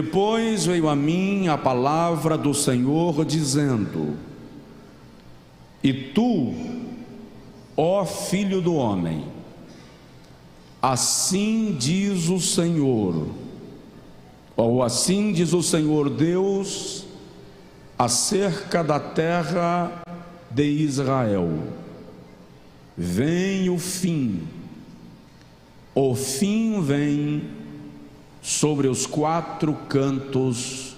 Depois veio a mim a palavra do Senhor dizendo: E tu, ó filho do homem, assim diz o Senhor, ou assim diz o Senhor Deus, acerca da terra de Israel: vem o fim vem sobre os quatro cantos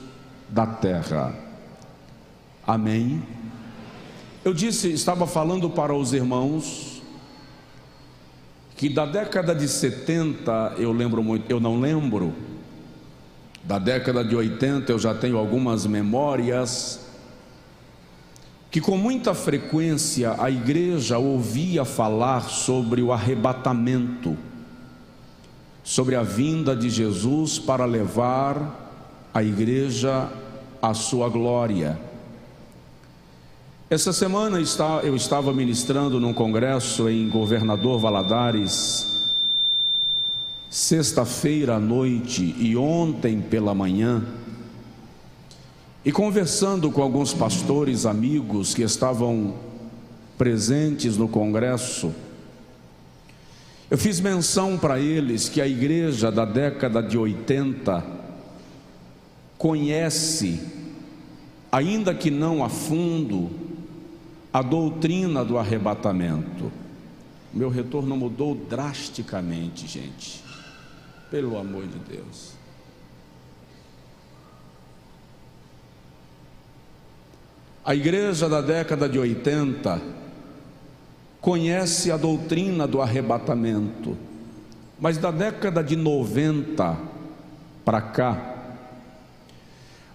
da terra. Amém. Eu estava falando para os irmãos que da década de 70 eu não lembro, da década de 80 eu já tenho algumas memórias, que com muita frequência a igreja ouvia falar sobre o arrebatamento, sobre a vinda de Jesus para levar a igreja à sua glória. Essa semana eu estava ministrando num congresso em Governador Valadares, sexta-feira à noite e ontem pela manhã, e conversando com alguns pastores amigos que estavam presentes no congresso, eu fiz menção para eles que a igreja da década de 80 conhece, ainda que não a fundo, a doutrina do arrebatamento. Meu retorno mudou drasticamente, gente, pelo amor de Deus. A igreja da década de 80 conhece a doutrina do arrebatamento, mas da década de 90 para cá,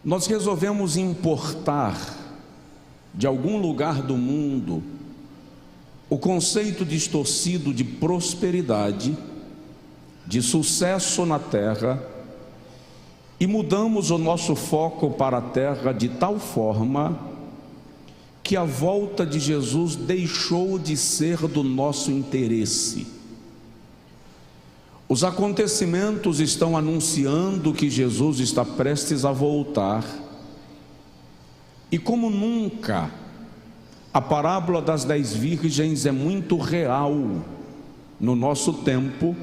nós resolvemos importar de algum lugar do mundo o conceito distorcido de prosperidade, de sucesso na terra, e mudamos o nosso foco para a terra de tal forma que a volta de Jesus deixou de ser do nosso interesse. Os acontecimentos estão anunciando que Jesus está prestes a voltar, e como nunca, a parábola das 10 virgens é muito real no nosso tempo,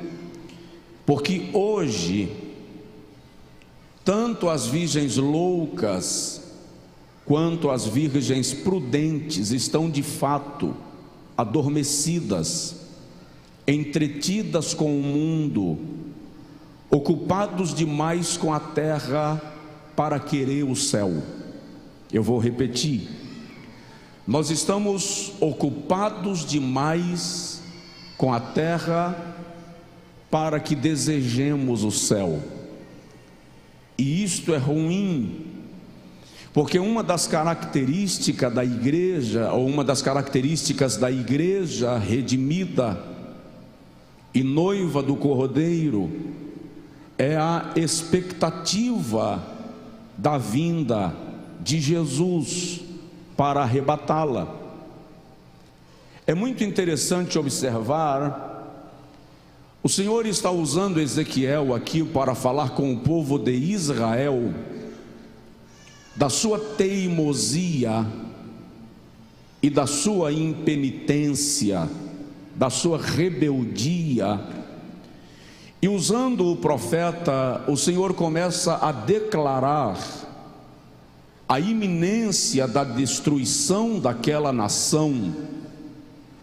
porque hoje, tanto as virgens loucas quanto as virgens prudentes estão de fato adormecidas, entretidas com o mundo, ocupados demais com a terra para querer o céu. Eu vou repetir: nós estamos ocupados demais com a terra para que desejemos o céu, e isto é ruim, porque uma das características da igreja, ou uma das características da igreja redimida e noiva do Cordeiro, é a expectativa da vinda de Jesus para arrebatá-la. É muito interessante observar, o Senhor está usando Ezequiel aqui para falar com o povo de Israel da sua teimosia e da sua impenitência, da sua rebeldia, e usando o profeta, o Senhor começa a declarar a iminência da destruição daquela nação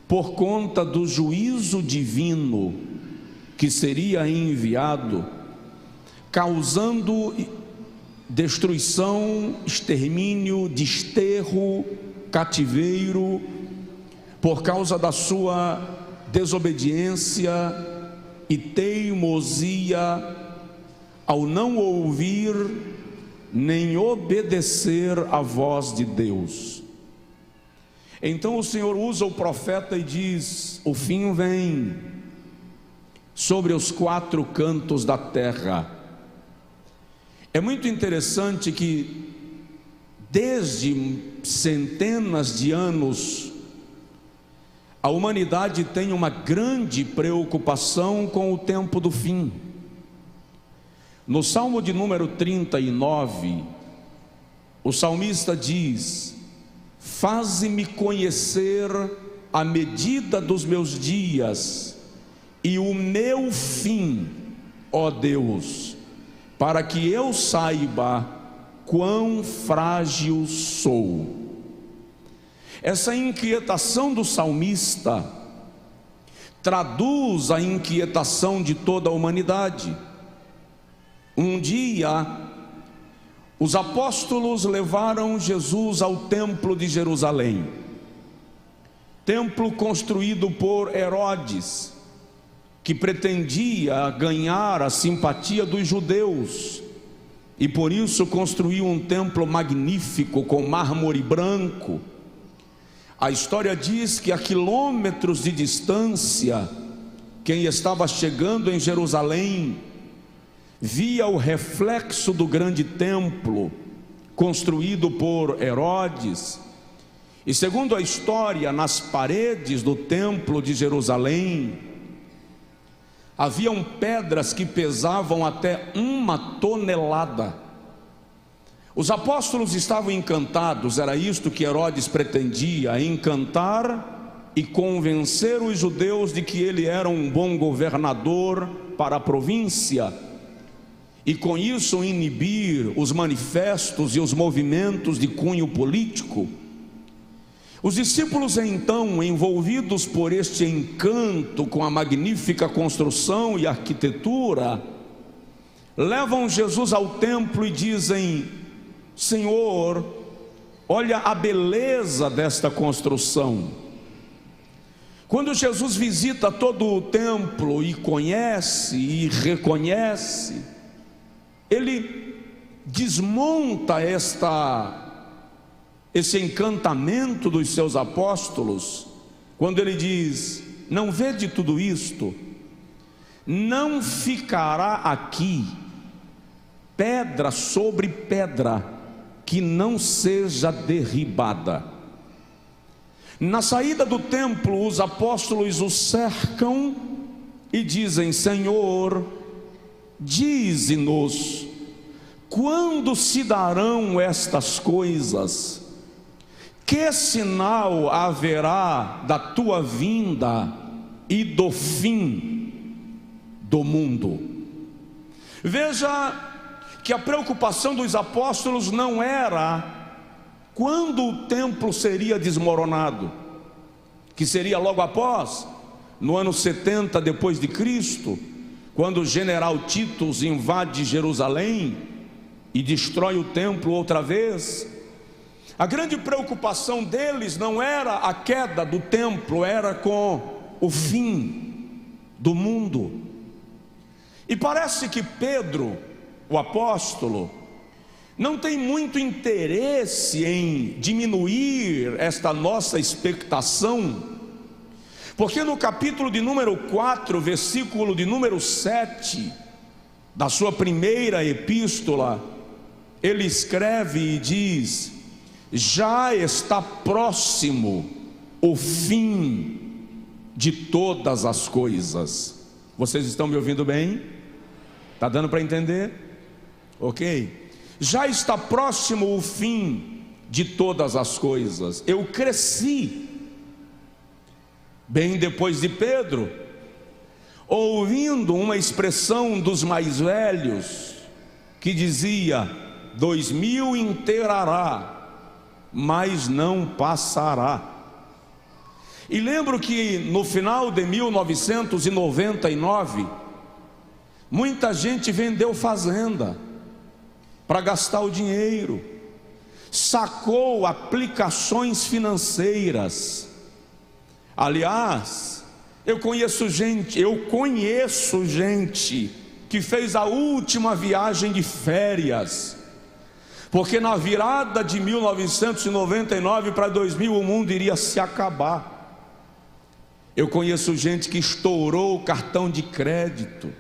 por conta do juízo divino que seria enviado, causando destruição, extermínio, desterro, cativeiro, por causa da sua desobediência e teimosia ao não ouvir nem obedecer à voz de Deus. Então o Senhor usa o profeta e diz: o fim vem sobre os quatro cantos da terra. É muito interessante que desde centenas de anos a humanidade tem uma grande preocupação com o tempo do fim, No Salmo de número 39, o salmista diz: faze-me conhecer a medida dos meus dias e o meu fim, ó Deus, para que eu saiba quão frágil sou. Essa inquietação do salmista traduz a inquietação de toda a humanidade. Um dia, os apóstolos levaram Jesus ao templo de Jerusalém, templo construído por Herodes, que pretendia ganhar a simpatia dos judeus, e por isso construiu um templo magnífico com mármore branco. A história diz que a quilômetros de distância, quem estava chegando em Jerusalém via o reflexo do grande templo construído por Herodes. E segundo a história, nas paredes do templo de Jerusalém haviam pedras que pesavam até 1 tonelada. Os apóstolos estavam encantados, era isto que Herodes pretendia: encantar e convencer os judeus de que ele era um bom governador para a província, e com isso inibir os manifestos e os movimentos de cunho político. Os discípulos, então, envolvidos por este encanto com a magnífica construção e arquitetura, levam Jesus ao templo e dizem: Senhor, olha a beleza desta construção. Quando Jesus visita todo o templo e conhece e reconhece, ele desmonta esse encantamento dos seus apóstolos, quando ele diz: não vede tudo isto? Não ficará aqui pedra sobre pedra que não seja derribada. Na saída do templo, os apóstolos o cercam e dizem: Senhor, dize-nos, quando se darão estas coisas? Que sinal haverá da tua vinda e do fim do mundo? Veja que a preocupação dos apóstolos não era quando o templo seria desmoronado, que seria logo após, no ano 70 depois de Cristo, quando o general Tito invade Jerusalém e destrói o templo outra vez. A grande preocupação deles não era a queda do templo, era com o fim do mundo. E parece que Pedro, o apóstolo, não tem muito interesse em diminuir esta nossa expectação, porque no capítulo de número 4, versículo de número 7, da sua primeira epístola, ele escreve e diz: já está próximo o fim de todas as coisas. Vocês estão me ouvindo bem? Está dando para entender? Ok? Já está próximo o fim de todas as coisas. Eu cresci, bem depois de Pedro, ouvindo uma expressão dos mais velhos, que dizia: 2000 inteirará, mas não passará. E lembro que no final de 1999, muita gente vendeu fazenda para gastar o dinheiro, sacou aplicações financeiras. Aliás, eu conheço gente que fez a última viagem de férias, porque na virada de 1999 para 2000 o mundo iria se acabar. Eu conheço gente que estourou o cartão de crédito.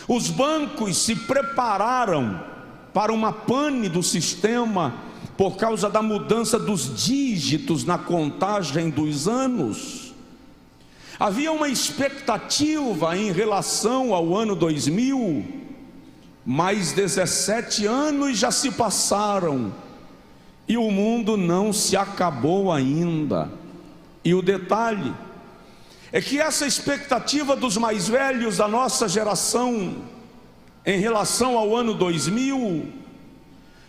Os bancos se prepararam para uma pane do sistema por causa da mudança dos dígitos na contagem dos anos. Havia uma expectativa em relação ao ano 2000, mais 17 anos já se passaram e o mundo não se acabou ainda. E o detalhe é que essa expectativa dos mais velhos da nossa geração em relação ao ano 2000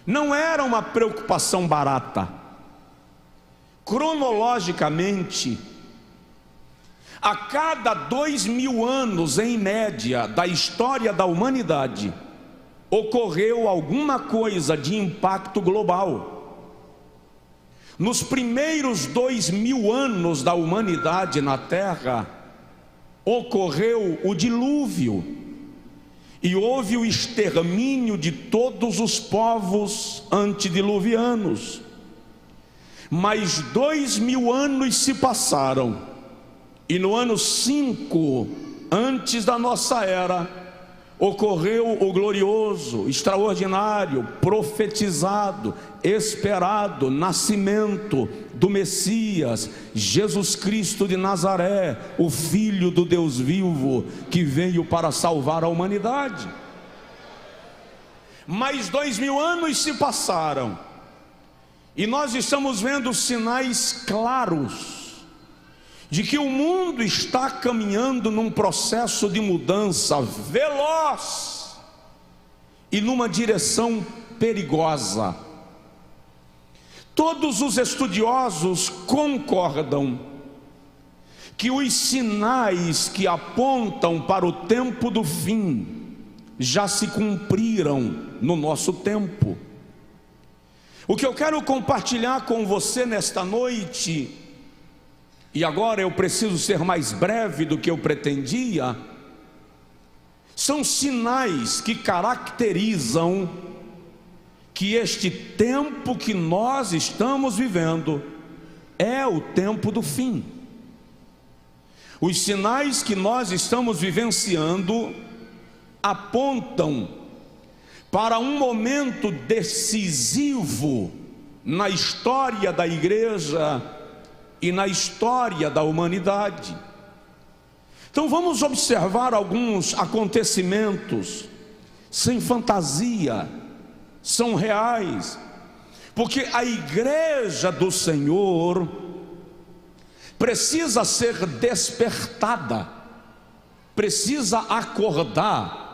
não era uma preocupação barata. Cronologicamente, a cada 2000 anos em média da história da humanidade, ocorreu alguma coisa de impacto global. Nos primeiros 2000 anos da humanidade na Terra, ocorreu o dilúvio, e houve o extermínio de todos os povos antediluvianos. Mas 2000 anos se passaram, e no ano 5, antes da nossa era, ocorreu o glorioso, extraordinário, profetizado, esperado nascimento do Messias, Jesus Cristo de Nazaré, o Filho do Deus vivo, que veio para salvar a humanidade. Mais 2000 anos se passaram, e nós estamos vendo sinais claros de que o mundo está caminhando num processo de mudança veloz e numa direção perigosa. Todos os estudiosos concordam que os sinais que apontam para o tempo do fim já se cumpriram no nosso tempo. O que eu quero compartilhar com você nesta noite, e agora eu preciso ser mais breve do que eu pretendia, são sinais que caracterizam que este tempo que nós estamos vivendo é o tempo do fim. Os sinais que nós estamos vivenciando apontam para um momento decisivo na história da igreja e na história da humanidade. Então vamos observar alguns acontecimentos sem fantasia, são reais, porque a igreja do Senhor precisa ser despertada, precisa acordar,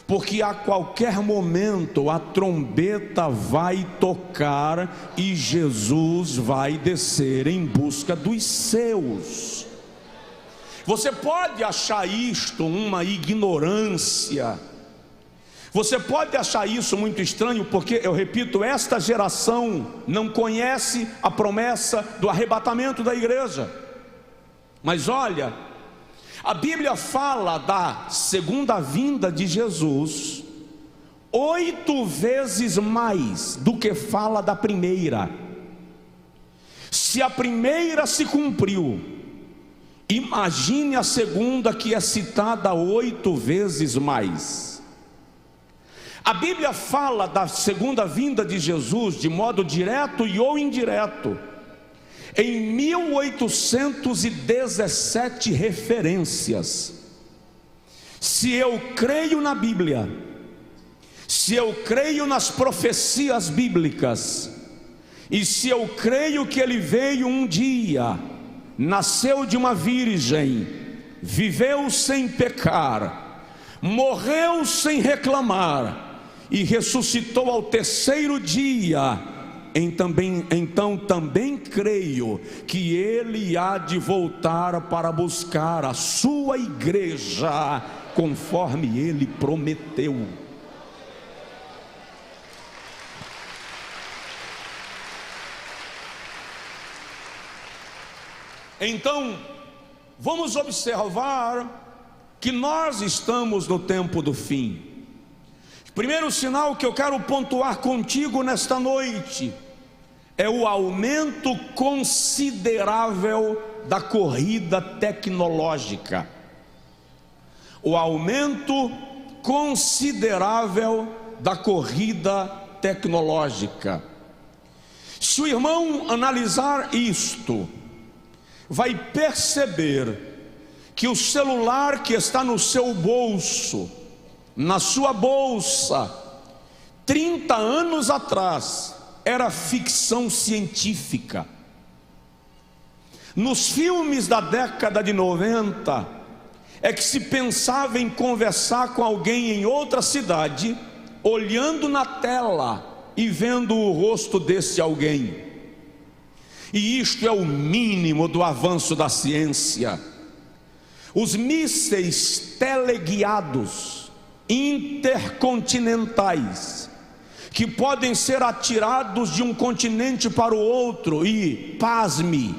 porque a qualquer momento a trombeta vai tocar e Jesus vai descer em busca dos seus. Você pode achar isto uma ignorância, você pode achar isso muito estranho, porque, eu repito, esta geração não conhece a promessa do arrebatamento da igreja. Mas olha, a Bíblia fala da segunda vinda de Jesus 8 vezes mais do que fala da primeira. Se a primeira se cumpriu, imagine a segunda, que é citada 8 vezes mais. A Bíblia fala da segunda vinda de Jesus de modo direto e ou indireto em 1817 referências. Se eu creio na Bíblia, se eu creio nas profecias bíblicas, e se eu creio que ele veio um dia, nasceu de uma virgem, viveu sem pecar, morreu sem reclamar e ressuscitou ao terceiro dia, então também creio que ele há de voltar para buscar a sua igreja, conforme ele prometeu. Então, vamos observar que nós estamos no tempo do fim. Primeiro sinal que eu quero pontuar contigo nesta noite é o aumento considerável da corrida tecnológica. O aumento considerável da corrida tecnológica. Se o irmão analisar isto, vai perceber que o celular que está no seu bolso na sua bolsa, 30 anos atrás, era ficção científica. Nos filmes da década de 90, é que se pensava em conversar com alguém em outra cidade, olhando na tela e vendo o rosto desse alguém. E isto é o mínimo do avanço da ciência. Os mísseis teleguiados intercontinentais, que podem ser atirados de um continente para o outro e, pasme,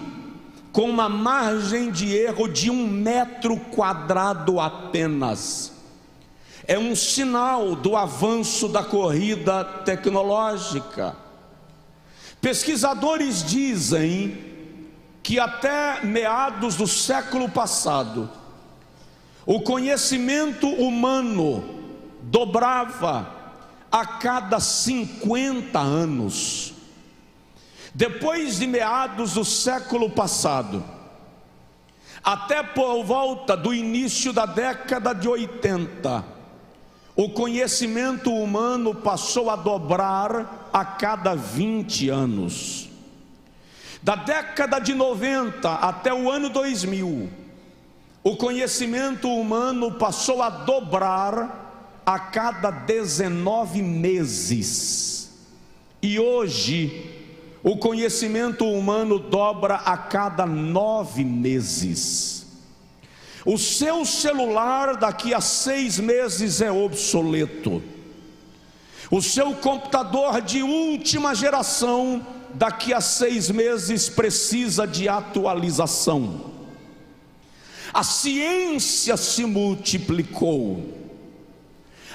com uma margem de erro de 1 metro quadrado apenas, é um sinal do avanço da corrida tecnológica. Pesquisadores dizem que até meados do século passado, o conhecimento humano dobrava a cada 50 anos. Depois de meados do século passado, até por volta do início da década de 80, o conhecimento humano passou a dobrar a cada 20 anos. Da década de 90 até o ano 2000, o conhecimento humano passou a dobrar a cada 19 meses. E hoje, o conhecimento humano dobra a cada 9 meses. O seu celular daqui a 6 meses é obsoleto. O seu computador de última geração daqui a 6 meses precisa de atualização. A ciência se multiplicou.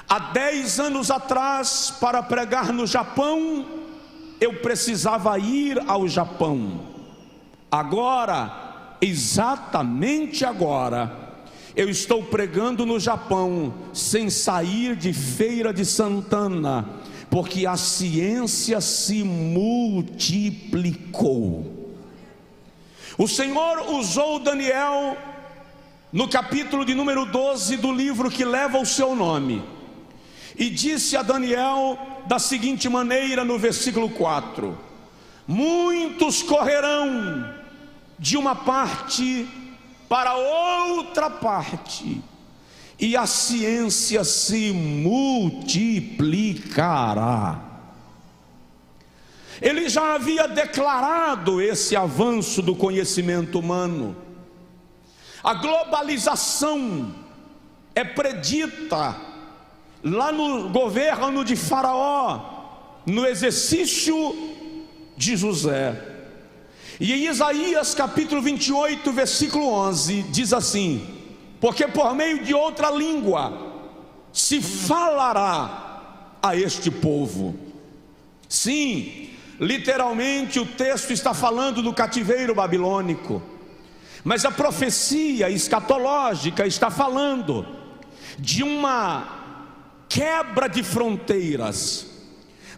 Há 10 anos atrás, para pregar no Japão, eu precisava ir ao Japão. Agora, exatamente agora, eu estou pregando no Japão, sem sair de Feira de Santana, porque a ciência se multiplicou. O Senhor usou Daniel, no capítulo de número 12 do livro que leva o seu nome, e disse a Daniel da seguinte maneira no versículo 4: muitos correrão de uma parte para outra parte, e a ciência se multiplicará. Ele já havia declarado esse avanço do conhecimento humano. A globalização é predita lá no governo de Faraó, no exercício de José. E em Isaías capítulo 28, versículo 11, diz assim: porque por meio de outra língua se falará a este povo. Sim, literalmente o texto está falando do cativeiro babilônico, mas a profecia escatológica está falando de uma quebra de fronteiras.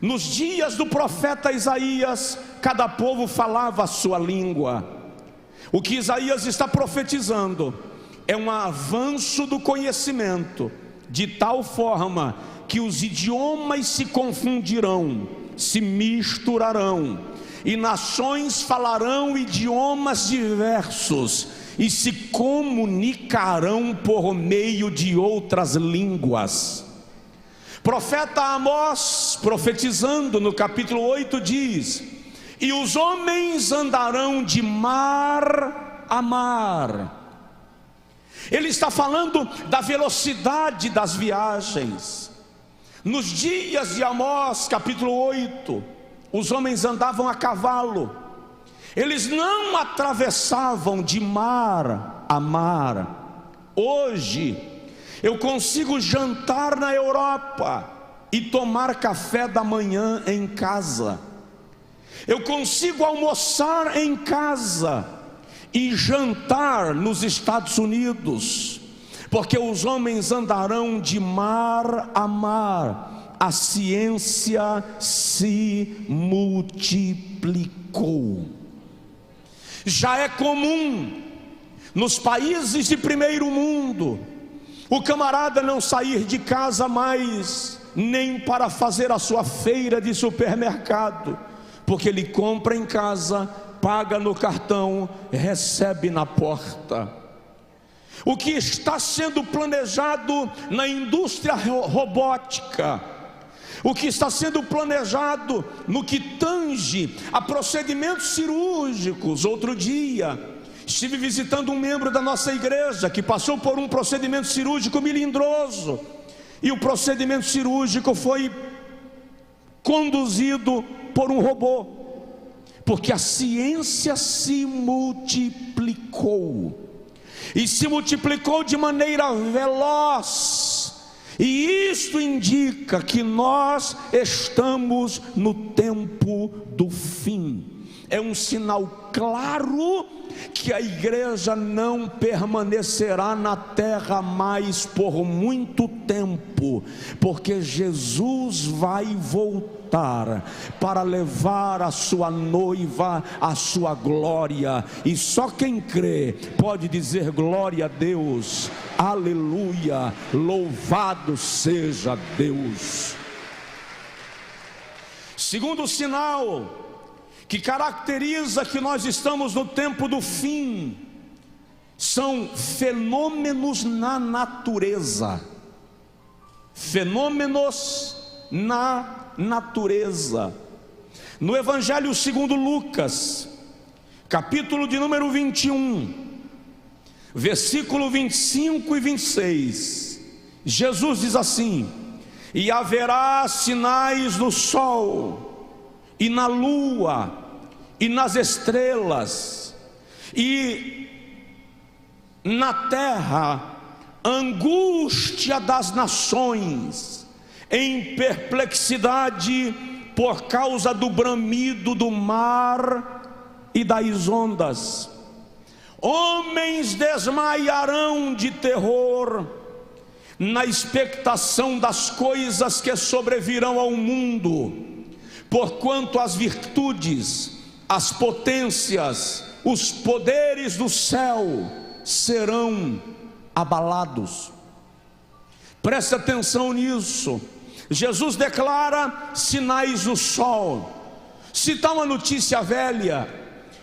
Nos dias do profeta Isaías, cada povo falava a sua língua. O que Isaías está profetizando é um avanço do conhecimento, de tal forma que os idiomas se confundirão, se misturarão, e nações falarão idiomas diversos e se comunicarão por meio de outras línguas. Profeta Amós, profetizando no capítulo 8, diz: e os homens andarão de mar a mar. Ele está falando da velocidade das viagens. Nos dias de Amós, capítulo 8, os homens andavam a cavalo. Eles não atravessavam de mar a mar. Hoje, eu consigo jantar na Europa e tomar café da manhã em casa. Eu consigo almoçar em casa e jantar nos Estados Unidos, porque os homens andarão de mar a mar. A ciência se multiplicou. Já é comum nos países de primeiro mundo O camarada não sair de casa mais, nem para fazer a sua feira de supermercado, porque ele compra em casa, paga no cartão, recebe na porta. O que está sendo planejado na indústria robótica, o que está sendo planejado no que tange a procedimentos cirúrgicos. Outro dia estive visitando um membro da nossa igreja que passou por um procedimento cirúrgico melindroso, e o procedimento cirúrgico foi conduzido por um robô, porque a ciência se multiplicou, e se multiplicou de maneira veloz, e isto indica que nós estamos no tempo do fim. É um sinal claro que a igreja não permanecerá na terra mais por muito tempo, porque Jesus vai voltar para levar a sua noiva à sua glória, e só quem crê pode dizer glória a Deus, aleluia, louvado seja Deus. Segundo sinal que caracteriza que nós estamos no tempo do fim, são fenômenos na natureza. Fenômenos na natureza. No Evangelho segundo Lucas, capítulo de número 21, versículo 25 e 26, Jesus diz assim: e haverá sinais no sol e na lua e nas estrelas, e na terra angústia das nações, em perplexidade por causa do bramido do mar e das ondas. Homens desmaiarão de terror na expectação das coisas que sobrevirão ao mundo, porquanto as virtudes, as potências, os poderes do céu serão abalados. Preste atenção nisso. Jesus declara sinais no sol. Se está uma notícia velha,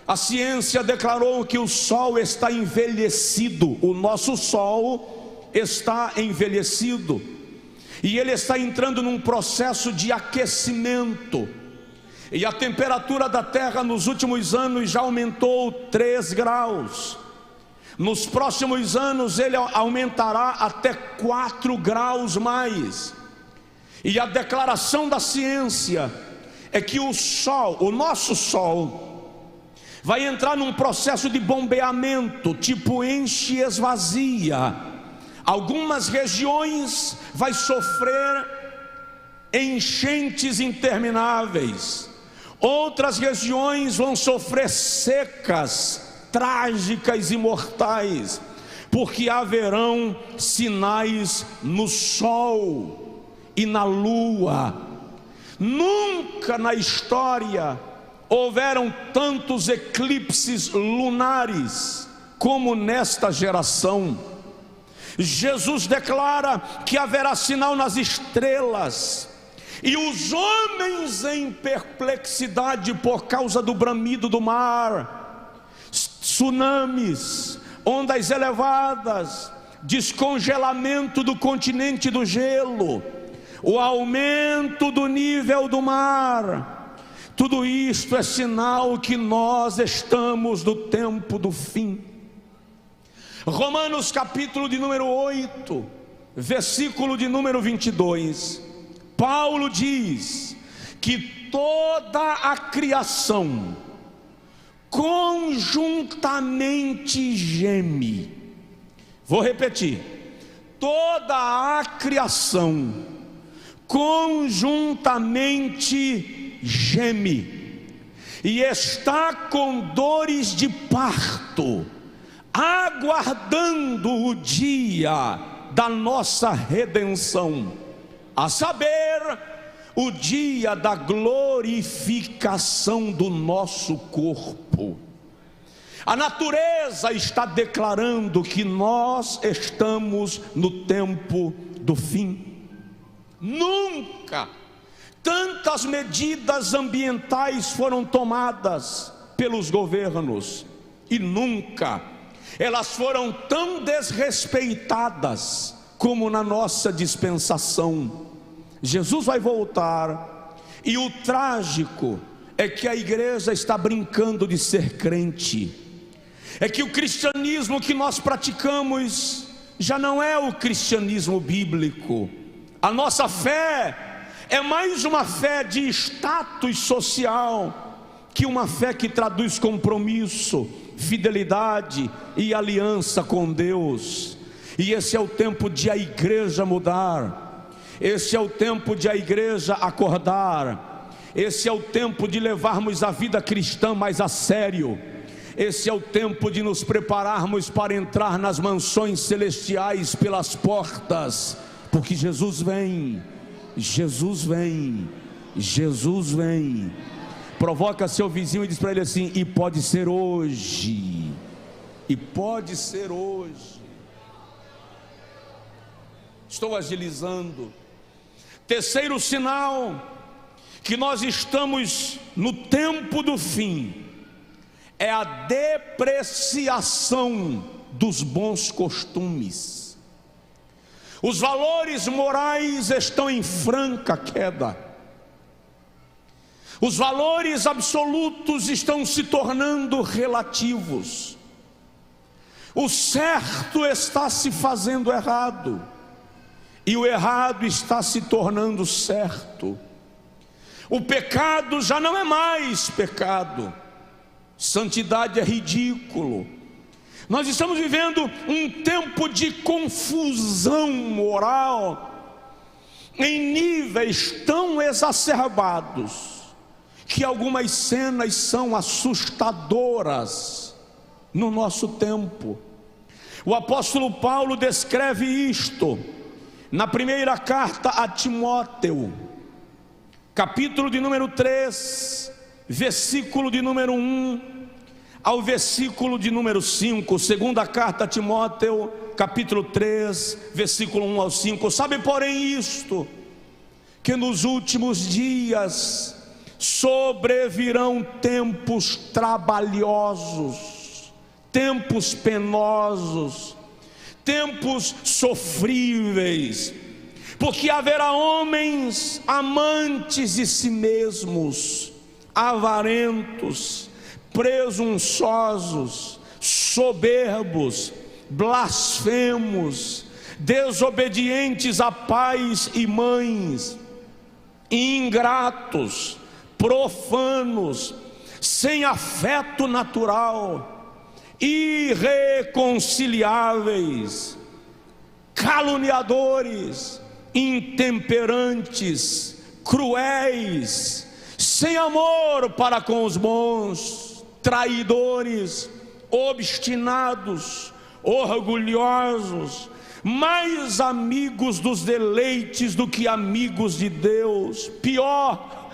a ciência declarou que o sol está envelhecido. O nosso sol está envelhecido, e ele está entrando num processo de aquecimento. E a temperatura da terra nos últimos anos já aumentou 3 graus. Nos próximos anos ele aumentará até 4 graus mais. E a declaração da ciência é que o sol, o nosso sol, vai entrar num processo de bombeamento, tipo enche e esvazia. Algumas regiões vai sofrer enchentes intermináveis. Outras regiões vão sofrer secas, trágicas e mortais, porque haverão sinais no sol e na lua. Nunca na história houveram tantos eclipses lunares como nesta geração. Jesus declara que haverá sinal nas estrelas, e os homens em perplexidade por causa do bramido do mar, tsunamis, ondas elevadas, descongelamento do continente do gelo, o aumento do nível do mar. Tudo isto é sinal que nós estamos no tempo do fim. Romanos capítulo de número 8, versículo de número 22, Paulo diz que toda a criação conjuntamente geme. Vou repetir: toda a criação conjuntamente geme e está com dores de parto, aguardando o dia da nossa redenção, a saber, o dia da glorificação do nosso corpo. A natureza está declarando que nós estamos no tempo do fim. Nunca tantas medidas ambientais foram tomadas pelos governos, e nunca elas foram tão desrespeitadas como na nossa dispensação. Jesus vai voltar, e o trágico é que a igreja está brincando de ser crente, é que o cristianismo que nós praticamos já não é o cristianismo bíblico. A nossa fé é mais uma fé de status social que uma fé que traduz compromisso, fidelidade e aliança com Deus. E esse é o tempo de a igreja mudar, esse é o tempo de a igreja acordar, esse é o tempo de levarmos a vida cristã mais a sério, esse é o tempo de nos prepararmos para entrar nas mansões celestiais pelas portas, porque Jesus vem, Jesus vem, Jesus vem. Provoca seu vizinho e diz para ele assim: e pode ser hoje, e pode ser hoje. Estou agilizando. Terceiro sinal que nós estamos no tempo do fim é a depreciação dos bons costumes. Os valores morais estão em franca queda. Os valores absolutos estão se tornando relativos. O certo está se fazendo errado, e o errado está se tornando certo. O pecado já não é mais pecado, santidade é ridículo. Nós estamos vivendo um tempo de confusão moral em níveis tão exacerbados que algumas cenas são assustadoras no nosso tempo. O apóstolo Paulo descreve isto na primeira carta a Timóteo, capítulo de número 3, versículo de número 1 ao versículo de número 5. Segunda carta a Timóteo, capítulo 3, versículo 1 ao 5. Sabe, porém, isto, que nos últimos dias sobrevirão tempos trabalhosos, tempos penosos, tempos sofríveis, porque haverá homens amantes de si mesmos, avarentos, presunçosos, soberbos, blasfemos, desobedientes a pais e mães, ingratos, profanos, sem afeto natural, irreconciliáveis, caluniadores, intemperantes, cruéis, sem amor para com os bons, traidores, obstinados, orgulhosos, mais amigos dos deleites do que amigos de Deus. Pior,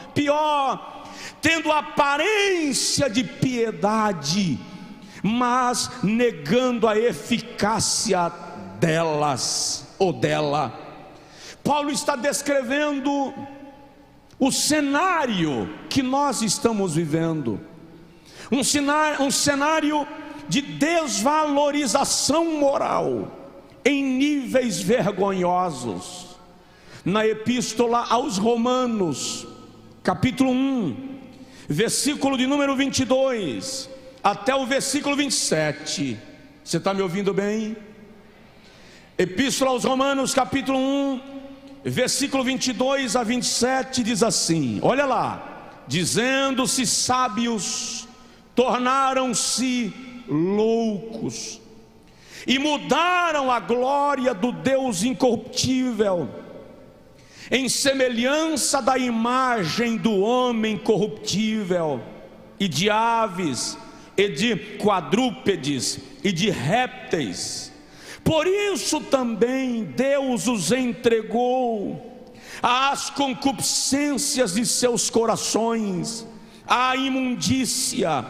tendo aparência de piedade, mas negando a eficácia delas ou dela. Paulo está descrevendo o cenário que nós estamos vivendo, um cenário de desvalorização moral em níveis vergonhosos. Na epístola aos Romanos, capítulo 1, versículo de número 22 até o versículo 27, você está me ouvindo bem? Epístola aos Romanos, capítulo 1, versículo 22 a 27, diz assim, olha lá: dizendo-se sábios, tornaram-se loucos, e mudaram a glória do Deus incorruptível, em semelhança da imagem do homem corruptível, e de aves, e de quadrúpedes, e de répteis. Por isso também Deus os entregou às concupiscências de seus corações, à imundícia,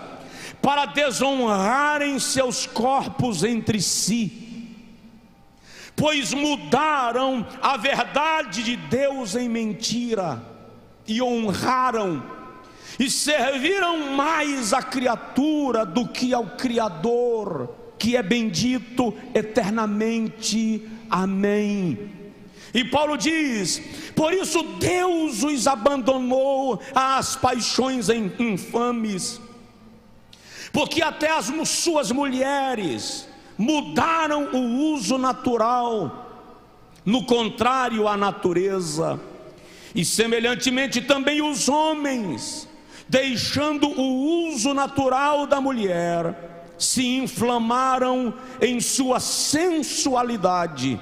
para desonrarem seus corpos entre si, pois mudaram a verdade de Deus em mentira, e honraram e serviram mais a criatura do que ao Criador, que é bendito eternamente. Amém. E Paulo diz: por isso Deus os abandonou às paixões infames, porque até as suas mulheres mudaram o uso natural, no contrário à natureza. E semelhantemente também os homens, deixando o uso natural da mulher, se inflamaram em sua sensualidade,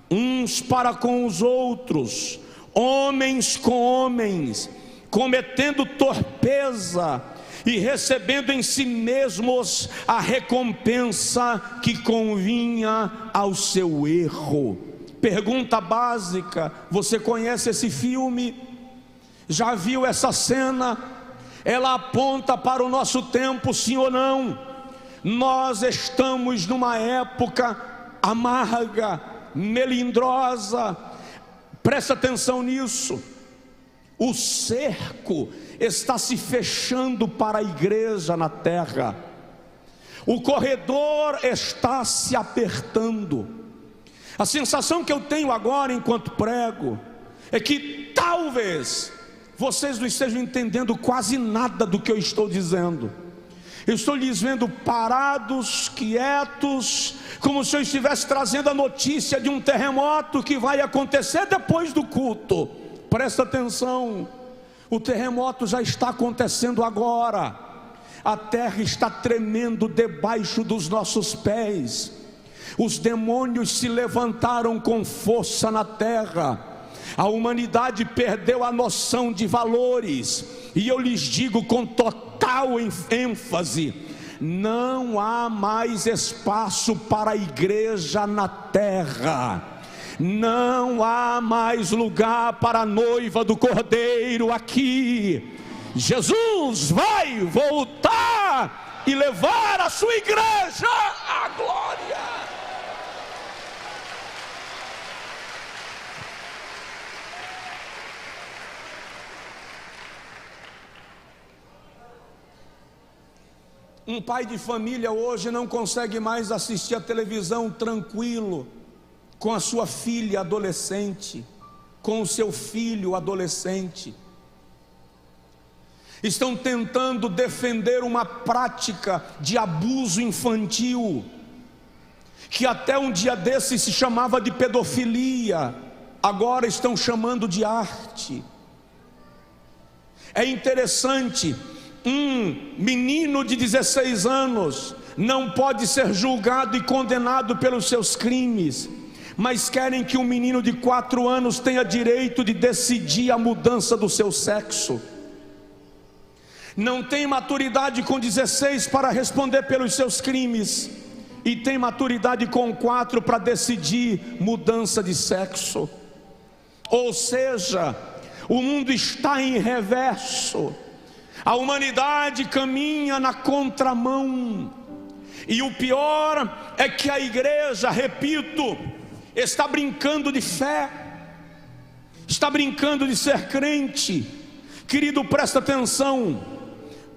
uns para com os outros, homens com homens, cometendo torpeza e recebendo em si mesmos a recompensa que convinha ao seu erro. Pergunta básica: você conhece esse filme? Já viu essa cena? Ela aponta para o nosso tempo, sim ou não? Nós estamos numa época amarga, melindrosa. Presta atenção nisso. O cerco está se fechando para a igreja na terra. O corredor está se apertando. A sensação que eu tenho agora enquanto prego é que talvez vocês não estejam entendendo quase nada do que eu estou dizendo. Eu estou lhes vendo parados, quietos, como se eu estivesse trazendo a notícia de um terremoto que vai acontecer depois do culto. Presta atenção, o terremoto já está acontecendo agora. A terra está tremendo debaixo dos nossos pés. Os demônios se levantaram com força na terra. A humanidade perdeu a noção de valores. E eu lhes digo com total ênfase: não há mais espaço para a igreja na terra. Não há mais lugar para a noiva do Cordeiro aqui. Jesus vai voltar e levar a sua igreja à glória. Um pai de família hoje não consegue mais assistir a televisão tranquilo com a sua filha adolescente, com o seu filho adolescente. Estão tentando defender uma prática de abuso infantil, que até um dia desse se chamava de pedofilia, agora estão chamando de arte. É interessante, um menino de 16 anos não pode ser julgado e condenado pelos seus crimes, mas querem que um menino de 4 anos tenha direito de decidir a mudança do seu sexo. Não tem maturidade com 16 para responder pelos seus crimes, e tem maturidade com 4 para decidir mudança de sexo. Ou seja, o mundo está em reverso. A humanidade caminha na contramão. E o pior é que a igreja, repito, está brincando de fé, está brincando de ser crente. Querido, presta atenção.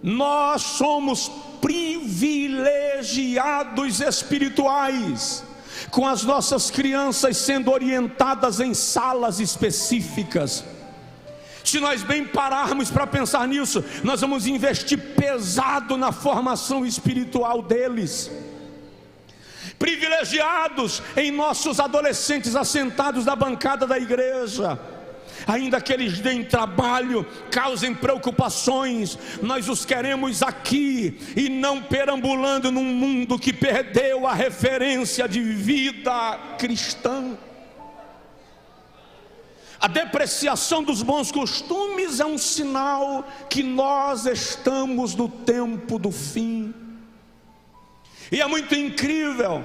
Nós somos privilegiados espirituais, com as nossas crianças sendo orientadas em salas específicas. Se nós bem pararmos para pensar nisso, nós vamos investir pesado na formação espiritual deles. Privilegiados em nossos adolescentes assentados na bancada da igreja. Ainda que eles deem trabalho, causem preocupações, nós os queremos aqui e não perambulando num mundo que perdeu a referência de vida cristã. A depreciação dos bons costumes é um sinal que nós estamos no tempo do fim. E é muito incrível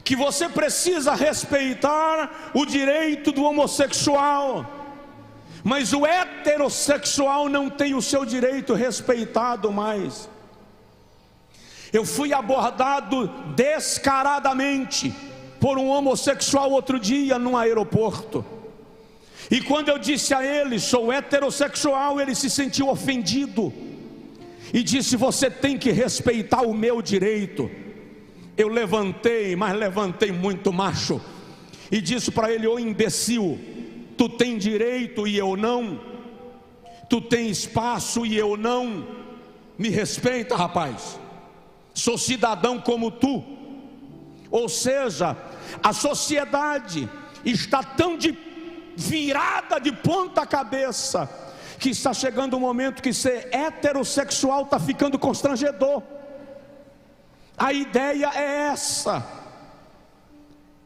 que você precisa respeitar o direito do homossexual, mas o heterossexual não tem o seu direito respeitado mais. Eu fui abordado descaradamente por um homossexual outro dia num aeroporto. E quando eu disse a ele, sou heterossexual, ele se sentiu ofendido e disse, você tem que respeitar o meu direito. Eu levantei, mas levantei muito macho, e disse para ele, ô imbecil, tu tem direito e eu não, tu tem espaço e eu não, me respeita, rapaz, sou cidadão como tu. Ou seja, a sociedade está tão virada de ponta cabeça, que está chegando um momento que ser heterossexual está ficando constrangedor. A ideia é essa.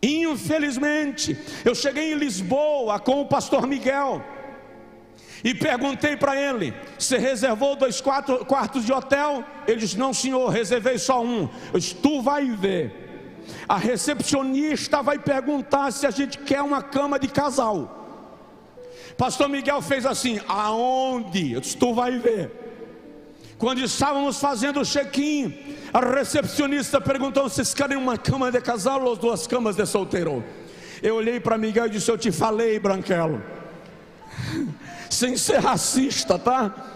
Infelizmente, eu cheguei em Lisboa com o pastor Miguel e perguntei para ele, você reservou 2 quartos de hotel? Ele disse, não senhor, reservei só um. Eu disse, tu vai ver, a recepcionista vai perguntar se a gente quer uma cama de casal. Pastor Miguel fez assim, aonde? Eu disse, tu vai ver. Quando estávamos fazendo o check-in, a recepcionista perguntou, vocês querem uma cama de casal ou 2 camas de solteiro? Eu olhei para Miguel e disse, eu te falei, Branquelo, sem ser racista, tá?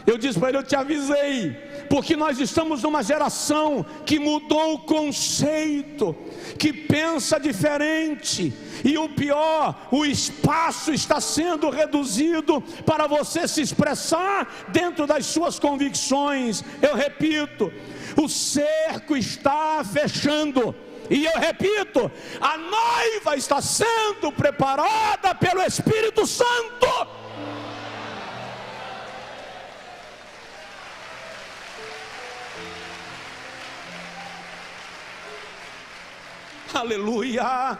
Eu disse para ele, eu te avisei, porque nós estamos numa geração que mudou o conceito, que pensa diferente, e o pior, o espaço está sendo reduzido para você se expressar dentro das suas convicções. Eu repito, o cerco está fechando, e eu repito, a noiva está sendo preparada pelo Espírito Santo. Aleluia.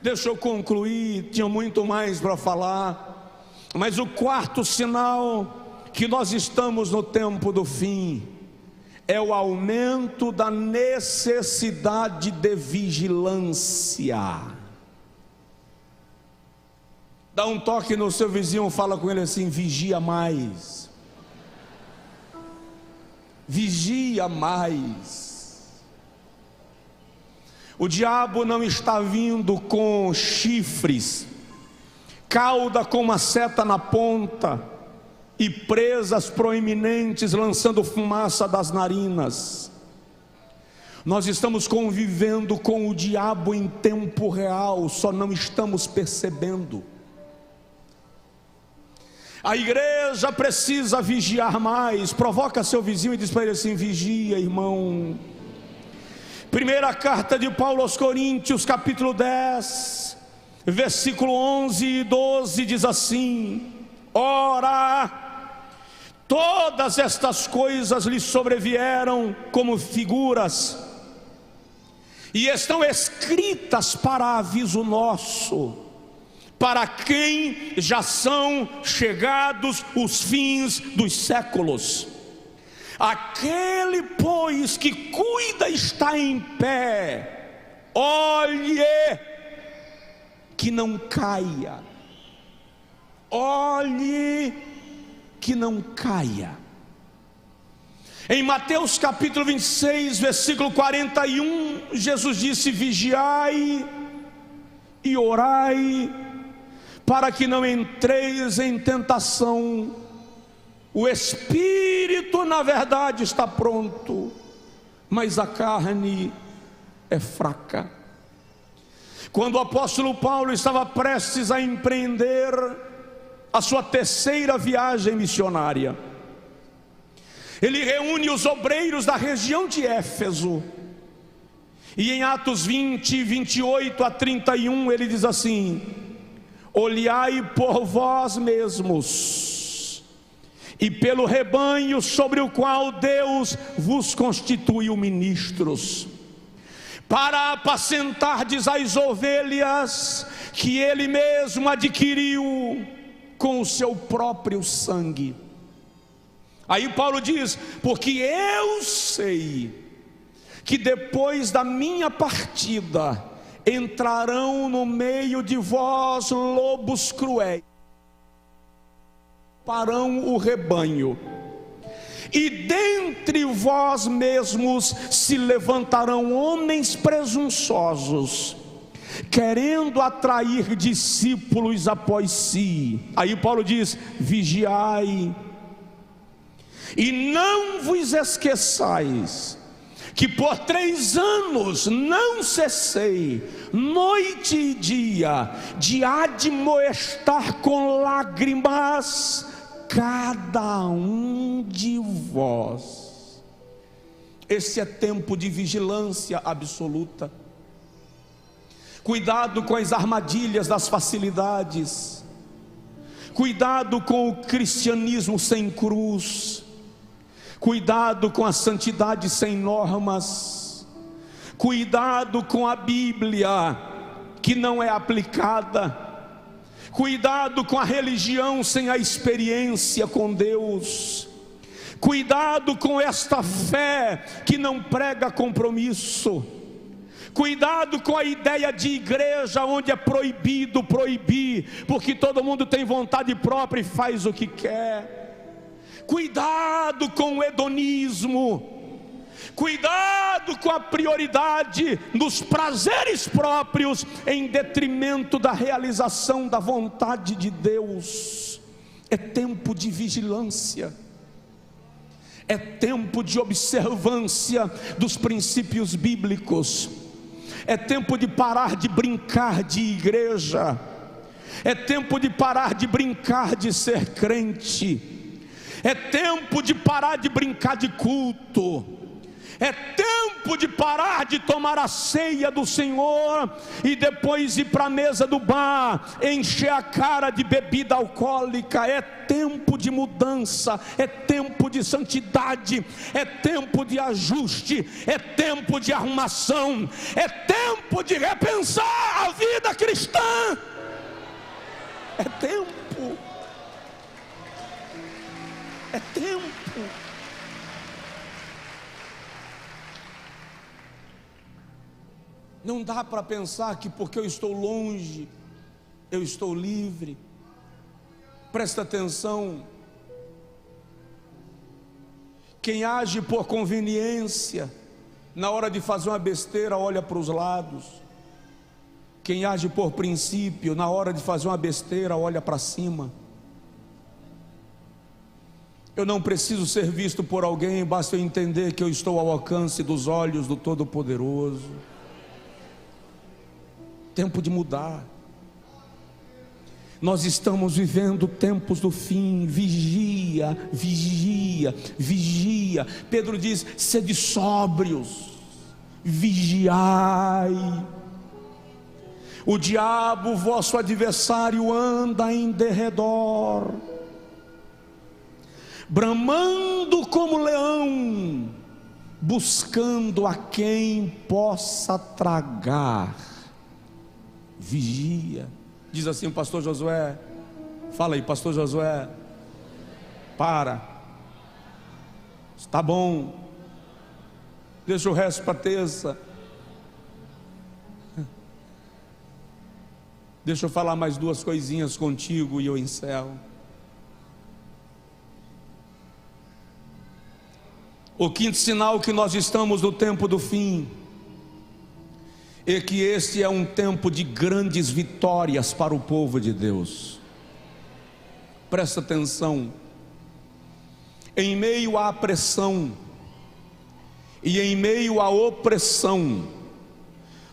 Deixa eu concluir, tinha muito mais para falar, mas o quarto sinal que nós estamos no tempo do fim é o aumento da necessidade de vigilância. Dá um toque no seu vizinho, fala com ele assim, vigia mais. Vigia mais. O diabo não está vindo com chifres, cauda com uma seta na ponta e presas proeminentes lançando fumaça das narinas. Nós estamos convivendo com o diabo em tempo real, só não estamos percebendo. A igreja precisa vigiar mais. Provoca seu vizinho e diz para ele assim, vigia, irmão. Primeira carta de Paulo aos Coríntios, capítulo 10, versículo 11 e 12, diz assim, ora, todas estas coisas lhe sobrevieram como figuras, e estão escritas para aviso nosso, para quem já são chegados os fins dos séculos. Aquele, pois, que cuida está em pé, olhe que não caia, olhe que não caia. Em Mateus capítulo 26, versículo 41, Jesus disse, vigiai e orai, para que não entreis em tentação. O espírito na verdade está pronto, mas a carne é fraca. Quando o apóstolo Paulo estava prestes a empreender a sua 3ª viagem missionária, ele reúne os obreiros da região de Éfeso, e em Atos 20, 28 a 31 ele diz assim, olhai por vós mesmos e pelo rebanho sobre o qual Deus vos constituiu ministros, para apacentardes as ovelhas que Ele mesmo adquiriu com o seu próprio sangue. Aí Paulo diz, porque eu sei que depois da minha partida entrarão no meio de vós lobos cruéis, pararão o rebanho. E dentre vós mesmos se levantarão homens presunçosos, querendo atrair discípulos após si. Aí Paulo diz: vigiai, e não vos esqueçais que por 3 anos não cessei, noite e dia, de admoestar com lágrimas cada um de vós. Esse é tempo de vigilância absoluta. Cuidado com as armadilhas das facilidades. Cuidado com o cristianismo sem cruz. Cuidado com a santidade sem normas. Cuidado com a Bíblia que não é aplicada. Cuidado com a religião sem a experiência com Deus. Cuidado com esta fé que não prega compromisso. Cuidado com a ideia de igreja onde é proibido proibir, porque todo mundo tem vontade própria e faz o que quer. Cuidado com o hedonismo. Cuidado com a prioridade nos prazeres próprios em detrimento da realização da vontade de Deus. É tempo de vigilância. É tempo de observância dos princípios bíblicos. É tempo de parar de brincar de igreja. É tempo de parar de brincar de ser crente. É tempo de parar de brincar de culto. É tempo de parar de tomar a ceia do Senhor e depois ir para a mesa do bar, encher a cara de bebida alcoólica. É tempo de mudança, é tempo de santidade, é tempo de ajuste, é tempo de arrumação, é tempo de repensar a vida cristã. É tempo. É tempo. Não dá para pensar que porque eu estou longe, eu estou livre. Presta atenção. Quem age por conveniência, na hora de fazer uma besteira, olha para os lados. Quem age por princípio, na hora de fazer uma besteira, olha para cima. Eu não preciso ser visto por alguém, basta eu entender que eu estou ao alcance dos olhos do Todo-Poderoso. Tempo de mudar. Nós estamos vivendo tempos do fim. Vigia, vigia, vigia. Pedro diz: sede sóbrios, vigiai. O diabo, vosso adversário, anda em derredor, bramando como leão, buscando a quem possa tragar. Vigia. Diz assim o pastor Josué. Fala aí, pastor Josué. Para. Está bom. Deixa o resto para terça. Deixa eu falar mais 2 coisinhas contigo e eu encerro. O quinto sinal que nós estamos no tempo do fim é que este é um tempo de grandes vitórias para o povo de Deus. Presta atenção. Em meio à pressão e em meio à opressão,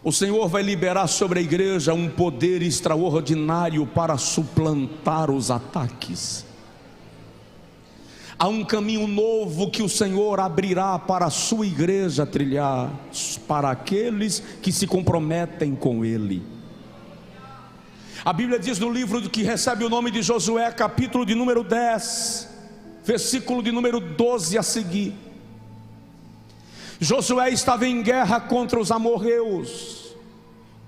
o Senhor vai liberar sobre a igreja um poder extraordinário para suplantar os ataques. Há um caminho novo que o Senhor abrirá para a sua igreja trilhar, para aqueles que se comprometem com Ele. A Bíblia diz no livro que recebe o nome de Josué, capítulo de número 10, versículo de número 12 a seguir. Josué estava em guerra contra os amorreus,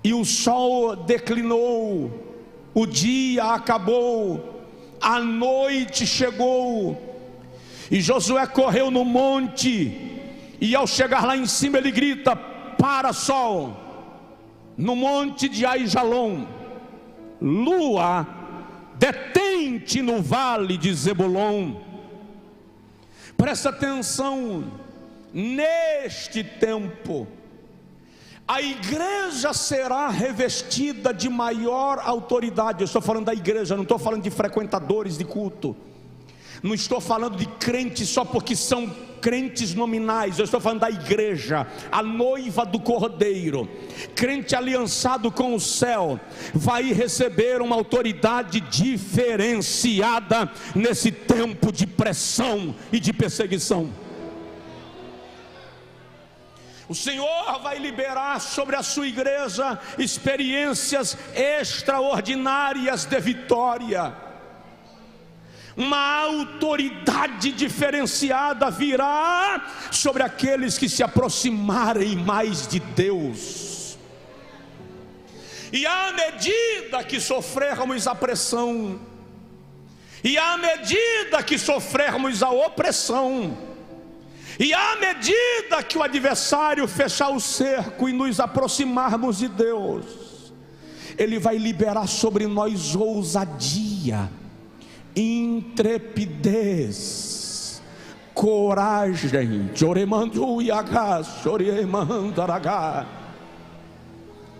e o sol declinou, o dia acabou, a noite chegou, e Josué correu no monte, e ao chegar lá em cima ele grita: para, sol, no monte de Aijalon. Lua, detente no vale de Zebulon. Presta atenção, neste tempo, a igreja será revestida de maior autoridade. Eu estou falando da igreja, não estou falando de frequentadores de culto, não estou falando de crentes só porque são crentes nominais. Eu estou falando da igreja, a noiva do Cordeiro, crente aliançado com o céu, vai receber uma autoridade diferenciada nesse tempo de pressão e de perseguição. O Senhor vai liberar sobre a sua igreja experiências extraordinárias de vitória. Uma autoridade diferenciada virá sobre aqueles que se aproximarem mais de Deus. E à medida que sofrermos a pressão, e à medida que sofrermos a opressão, e à medida que o adversário fechar o cerco e nos aproximarmos de Deus, Ele vai liberar sobre nós ousadia, intrepidez, coragem.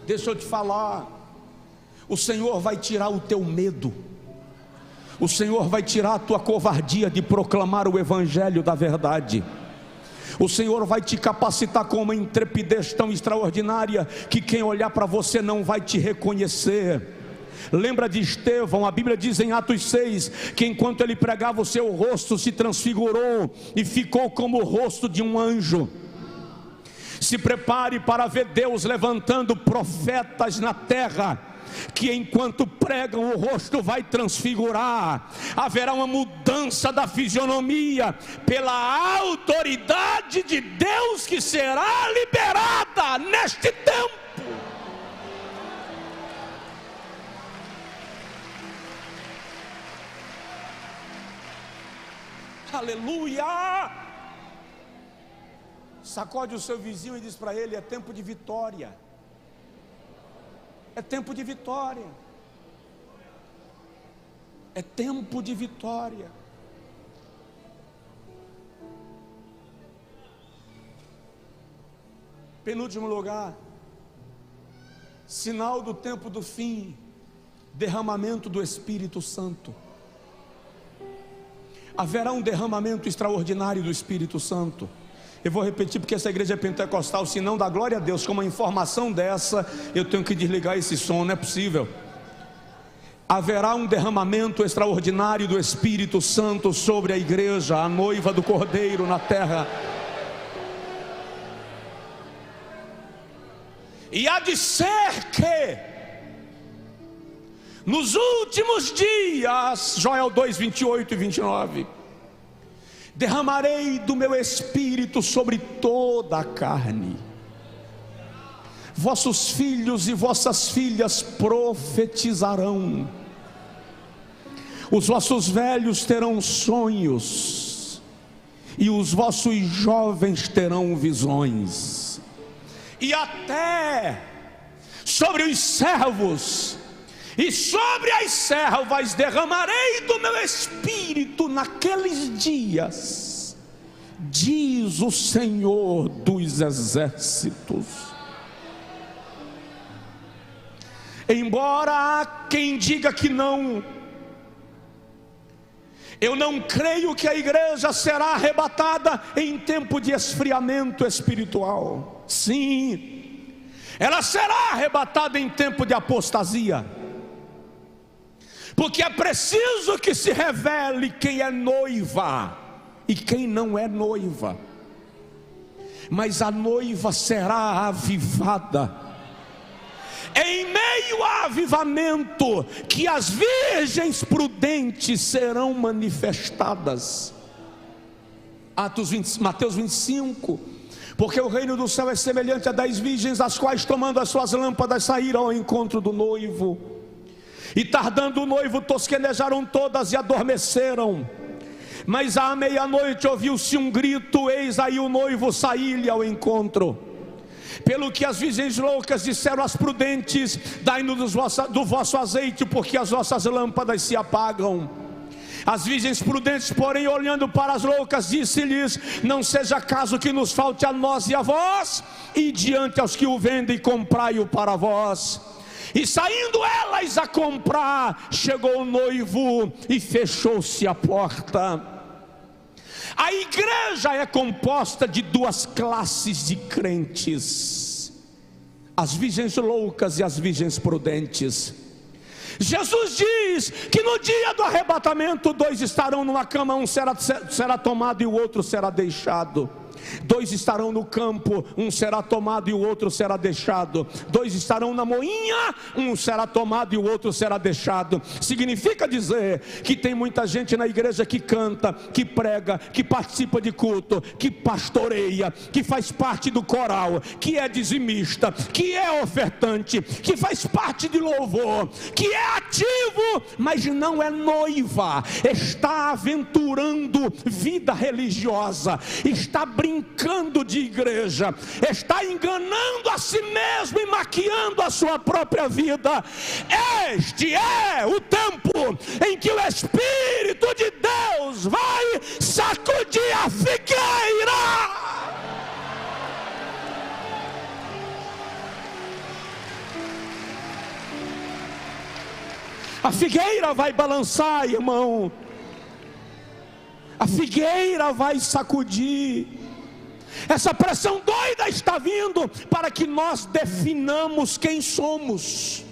Deixa eu te falar, o Senhor vai tirar o teu medo, o Senhor vai tirar a tua covardia de proclamar o evangelho da verdade. O Senhor vai te capacitar com uma intrepidez tão extraordinária que quem olhar para você não vai te reconhecer. Lembra de Estevão? A Bíblia diz em Atos 6 que enquanto ele pregava, o seu rosto se transfigurou e ficou como o rosto de um anjo. Se prepare para ver Deus levantando profetas na terra, que enquanto pregam o rosto vai transfigurar. Haverá uma mudança da fisionomia pela autoridade de Deus que será liberada neste tempo. Aleluia! Sacode o seu vizinho e diz para ele: é tempo de vitória. É tempo de vitória. É tempo de vitória. Penúltimo lugar, sinal do tempo do fim, derramamento do Espírito Santo. Haverá um derramamento extraordinário do Espírito Santo. Eu vou repetir porque essa igreja é pentecostal. Se não dá glória a Deus com uma informação dessa, eu tenho que desligar esse som, não é possível. Haverá um derramamento extraordinário do Espírito Santo sobre a igreja, a noiva do Cordeiro na terra. E há de ser que nos últimos dias, Joel 2, 28 e 29, derramarei do meu Espírito sobre toda a carne. Vossos filhos e vossas filhas profetizarão. Os vossos velhos terão sonhos, e os vossos jovens terão visões. E até sobre os servos e sobre as servas derramarei do meu Espírito naqueles dias, diz o Senhor dos exércitos. Embora há quem diga que não, eu não creio que a igreja será arrebatada em tempo de esfriamento espiritual. Sim, ela será arrebatada em tempo de apostasia, porque é preciso que se revele quem é noiva e quem não é noiva. Mas a noiva será avivada. Em meio a avivamento, que as virgens prudentes serão manifestadas. Mateus 25. Porque o reino do céu é semelhante a 10 virgens, as quais tomando as suas lâmpadas saíram ao encontro do noivo. E tardando o noivo, tosquenejaram todas e adormeceram. Mas à meia-noite ouviu-se um grito: eis aí o noivo, saí-lhe ao encontro. Pelo que as virgens loucas disseram às prudentes: dai-nos do vosso azeite, porque as vossas lâmpadas se apagam. As virgens prudentes, porém, olhando para as loucas, disse-lhes: não seja caso que nos falte a nós e a vós, e diante aos que o vendem, comprai-o para vós. E saindo elas a comprar, chegou o noivo e fechou-se a porta. A igreja é composta de duas classes de crentes: as virgens loucas e as virgens prudentes. Jesus diz que no dia do arrebatamento, dois estarão numa cama, um será tomado e o outro será deixado. Dois estarão no campo, um será tomado e o outro será deixado. Dois estarão na moinha, um será tomado e o outro será deixado. Significa dizer que tem muita gente na igreja que canta, que prega, que participa de culto, que pastoreia, que faz parte do coral, que é dizimista, que é ofertante, que faz parte de louvor, que é ativo, mas não é noiva. Está aventurando vida religiosa, está brincando de igreja, está enganando a si mesmo e maquiando a sua própria vida. Este é o tempo em que o Espírito de Deus vai sacudir a figueira. A figueira vai balançar, irmão. A figueira vai sacudir. Essa pressão doida está vindo para que nós definamos quem somos.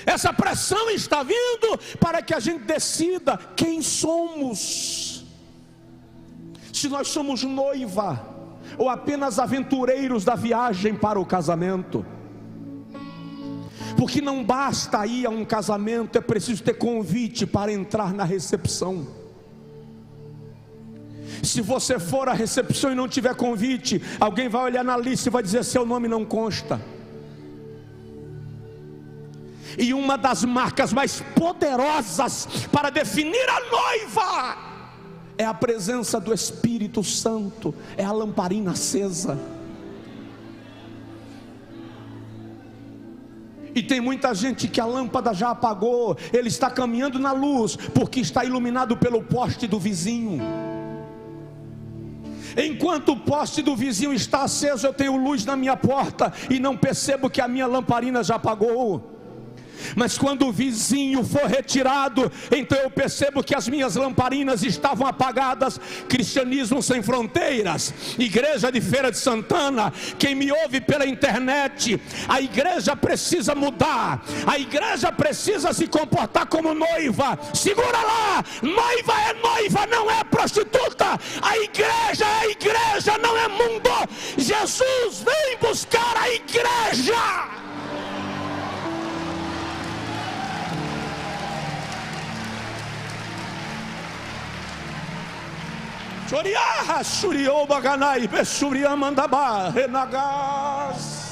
Essa pressão está vindo para que a gente decida quem somos. Se nós somos noiva ou apenas aventureiros da viagem para o casamento. Porque não basta ir a um casamento, é preciso ter convite para entrar na recepção. Se você for à recepção e não tiver convite, alguém vai olhar na lista e vai dizer: seu nome não consta. E uma das marcas mais poderosas para definir a noiva é a presença do Espírito Santo, é a lamparina acesa. E tem muita gente que a lâmpada já apagou, ele está caminhando na luz, porque está iluminado pelo poste do vizinho. Enquanto o poste do vizinho está aceso, eu tenho luz na minha porta e não percebo que a minha lamparina já apagou. Mas quando o vizinho for retirado, então eu percebo que as minhas lamparinas estavam apagadas. Cristianismo Sem Fronteiras, Igreja de Feira de Santana, quem me ouve pela internet, a igreja precisa mudar. A igreja precisa se comportar como noiva. Segura lá, noiva, não é prostituta. A igreja é igreja, não é mundo. Jesus vem buscar a igreja. Choriá, Suriô, Baganai, Bessuria, Mandabá, Renagás.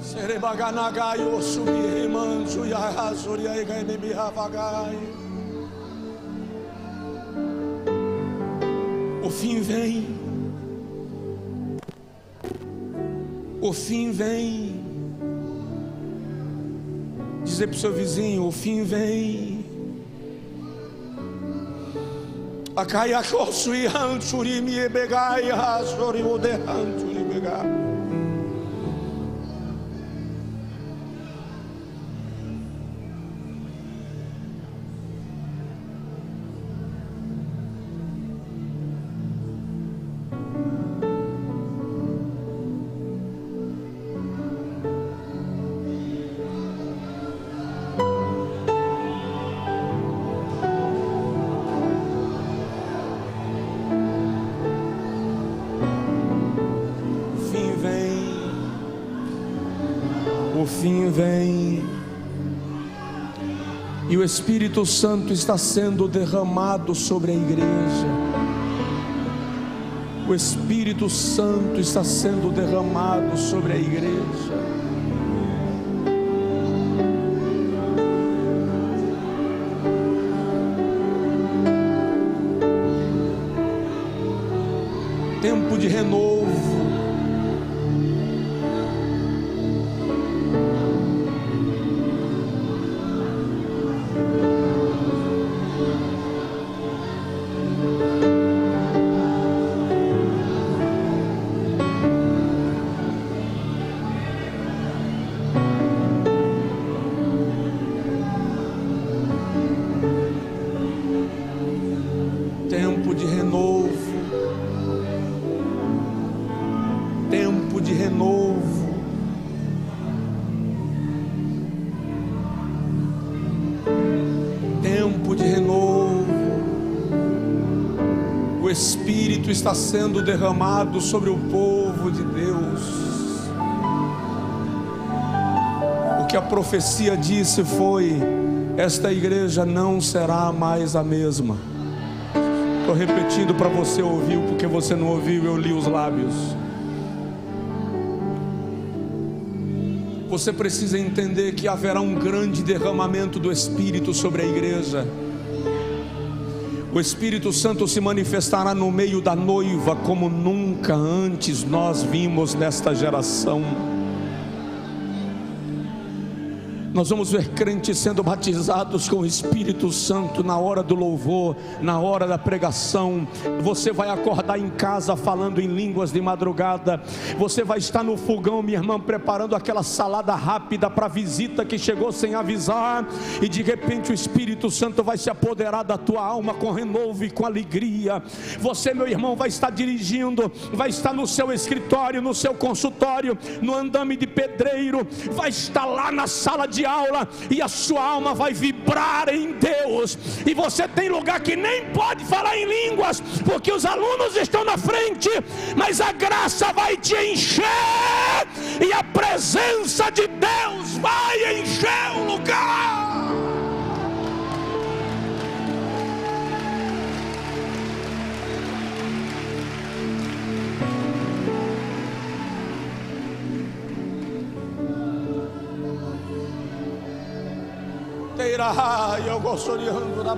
Serebaganagai, o Subireman, Zuya, Zuria, Ganebiavagai. O fim vem, o fim vem. Dizer para o seu vizinho: o fim vem. Acaia Kosui Hansuri me begai, Hasori o de Hansuri begai. O fim vem, e o Espírito Santo está sendo derramado sobre a igreja. O Espírito Santo está sendo derramado sobre a igreja. de renovo. Tempo de renovo. Tempo de renovo. Tempo de renovo. O Espírito está sendo derramado sobre o povo de Deus. O que a profecia disse foi: esta igreja não será mais a mesma. Estou repetindo para você ouvir, porque você não ouviu, eu li os lábios. Você precisa entender que haverá um grande derramamento do Espírito sobre a igreja. O Espírito Santo se manifestará no meio da noiva como nunca antes nós vimos nesta geração. Nós vamos ver crentes sendo batizados com o Espírito Santo na hora do louvor, na hora da pregação. Você vai acordar em casa falando em línguas de madrugada. Você vai estar no fogão, minha irmã, preparando aquela salada rápida para a visita que chegou sem avisar. E de repente o Espírito Santo vai se apoderar da tua alma com renovo e com alegria. Você, meu irmão, vai estar dirigindo, vai estar no seu escritório, no seu consultório, no andame de pedreiro, vai estar lá na sala de aula, e a sua alma vai vibrar em Deus. E você tem lugar que nem pode falar em línguas, porque os alunos estão na frente, mas a graça vai te encher, e a presença de Deus vai encher o lugar. Eu gosto de da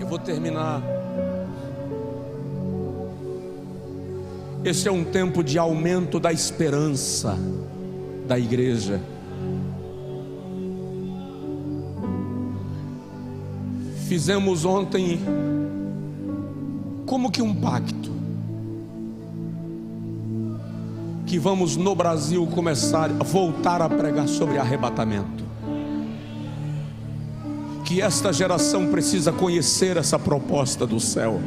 Eu vou terminar. Esse é um tempo de aumento da esperança da igreja. Fizemos ontem como que um pacto, que vamos no Brasil começar a voltar a pregar sobre arrebatamento, que esta geração precisa conhecer essa proposta do céu.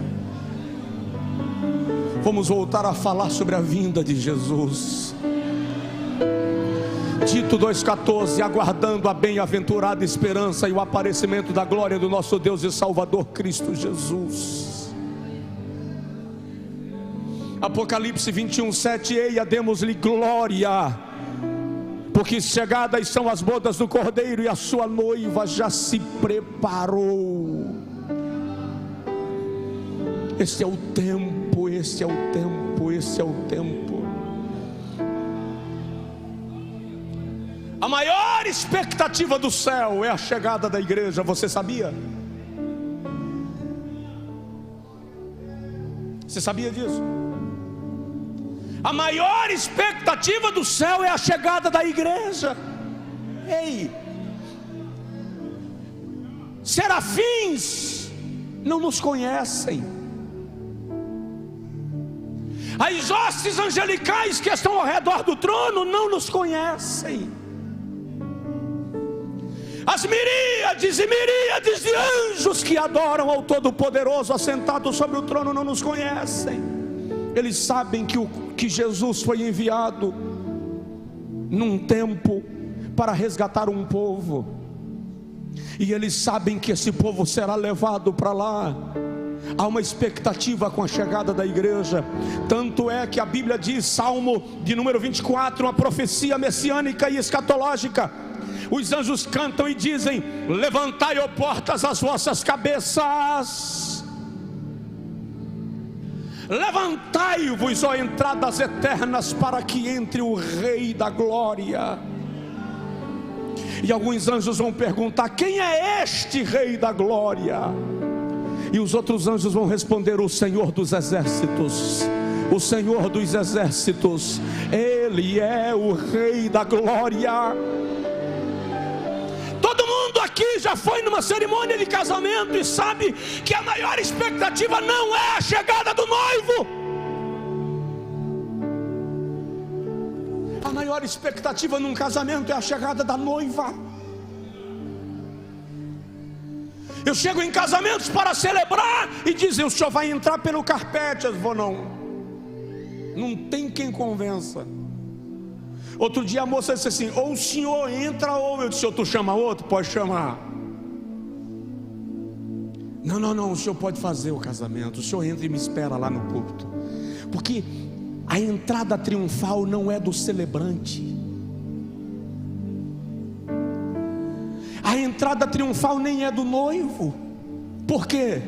Vamos voltar a falar sobre a vinda de Jesus. Tito 2,14, aguardando a bem-aventurada esperança e o aparecimento da glória do nosso Deus e Salvador Cristo Jesus. Apocalipse 21:7, eia, demos-lhe glória, porque chegadas são as bodas do Cordeiro e a sua noiva já se preparou. Este é o tempo, este é o tempo, este é o tempo. A maior expectativa do céu é a chegada da igreja, você sabia? Você sabia disso? A maior expectativa do céu é a chegada da igreja. Ei, serafins não nos conhecem, as hostes angelicais que estão ao redor do trono não nos conhecem, as miríades e miríades de anjos que adoram ao Todo-Poderoso assentado sobre o trono não nos conhecem. Eles sabem que Jesus foi enviado num tempo para resgatar um povo, e eles sabem que esse povo será levado para lá. Há uma expectativa com a chegada da igreja. Tanto é que a Bíblia diz, Salmo de número 24, uma profecia messiânica e escatológica. Os anjos cantam e dizem: levantai, ó portas, as vossas cabeças, levantai-vos, ó entradas eternas, para que entre o Rei da Glória. E alguns anjos vão perguntar: quem é este Rei da Glória? E os outros anjos vão responder: o Senhor dos Exércitos. O Senhor dos Exércitos, Ele é o Rei da Glória. Todo mundo aqui já foi numa cerimônia de casamento e sabe que a maior expectativa não é a chegada do noivo. A maior expectativa num casamento é a chegada da noiva. Eu chego em casamentos para celebrar e dizem: o senhor vai entrar pelo carpete. Eu vou, não tem quem convença. Outro dia a moça disse assim: ou o senhor entra ou eu disse: tu chama outro? Pode chamar. Não, o senhor pode fazer o casamento. O senhor entra e me espera lá no púlpito. Porque a entrada triunfal não é do celebrante. A entrada triunfal nem é do noivo. Por quê?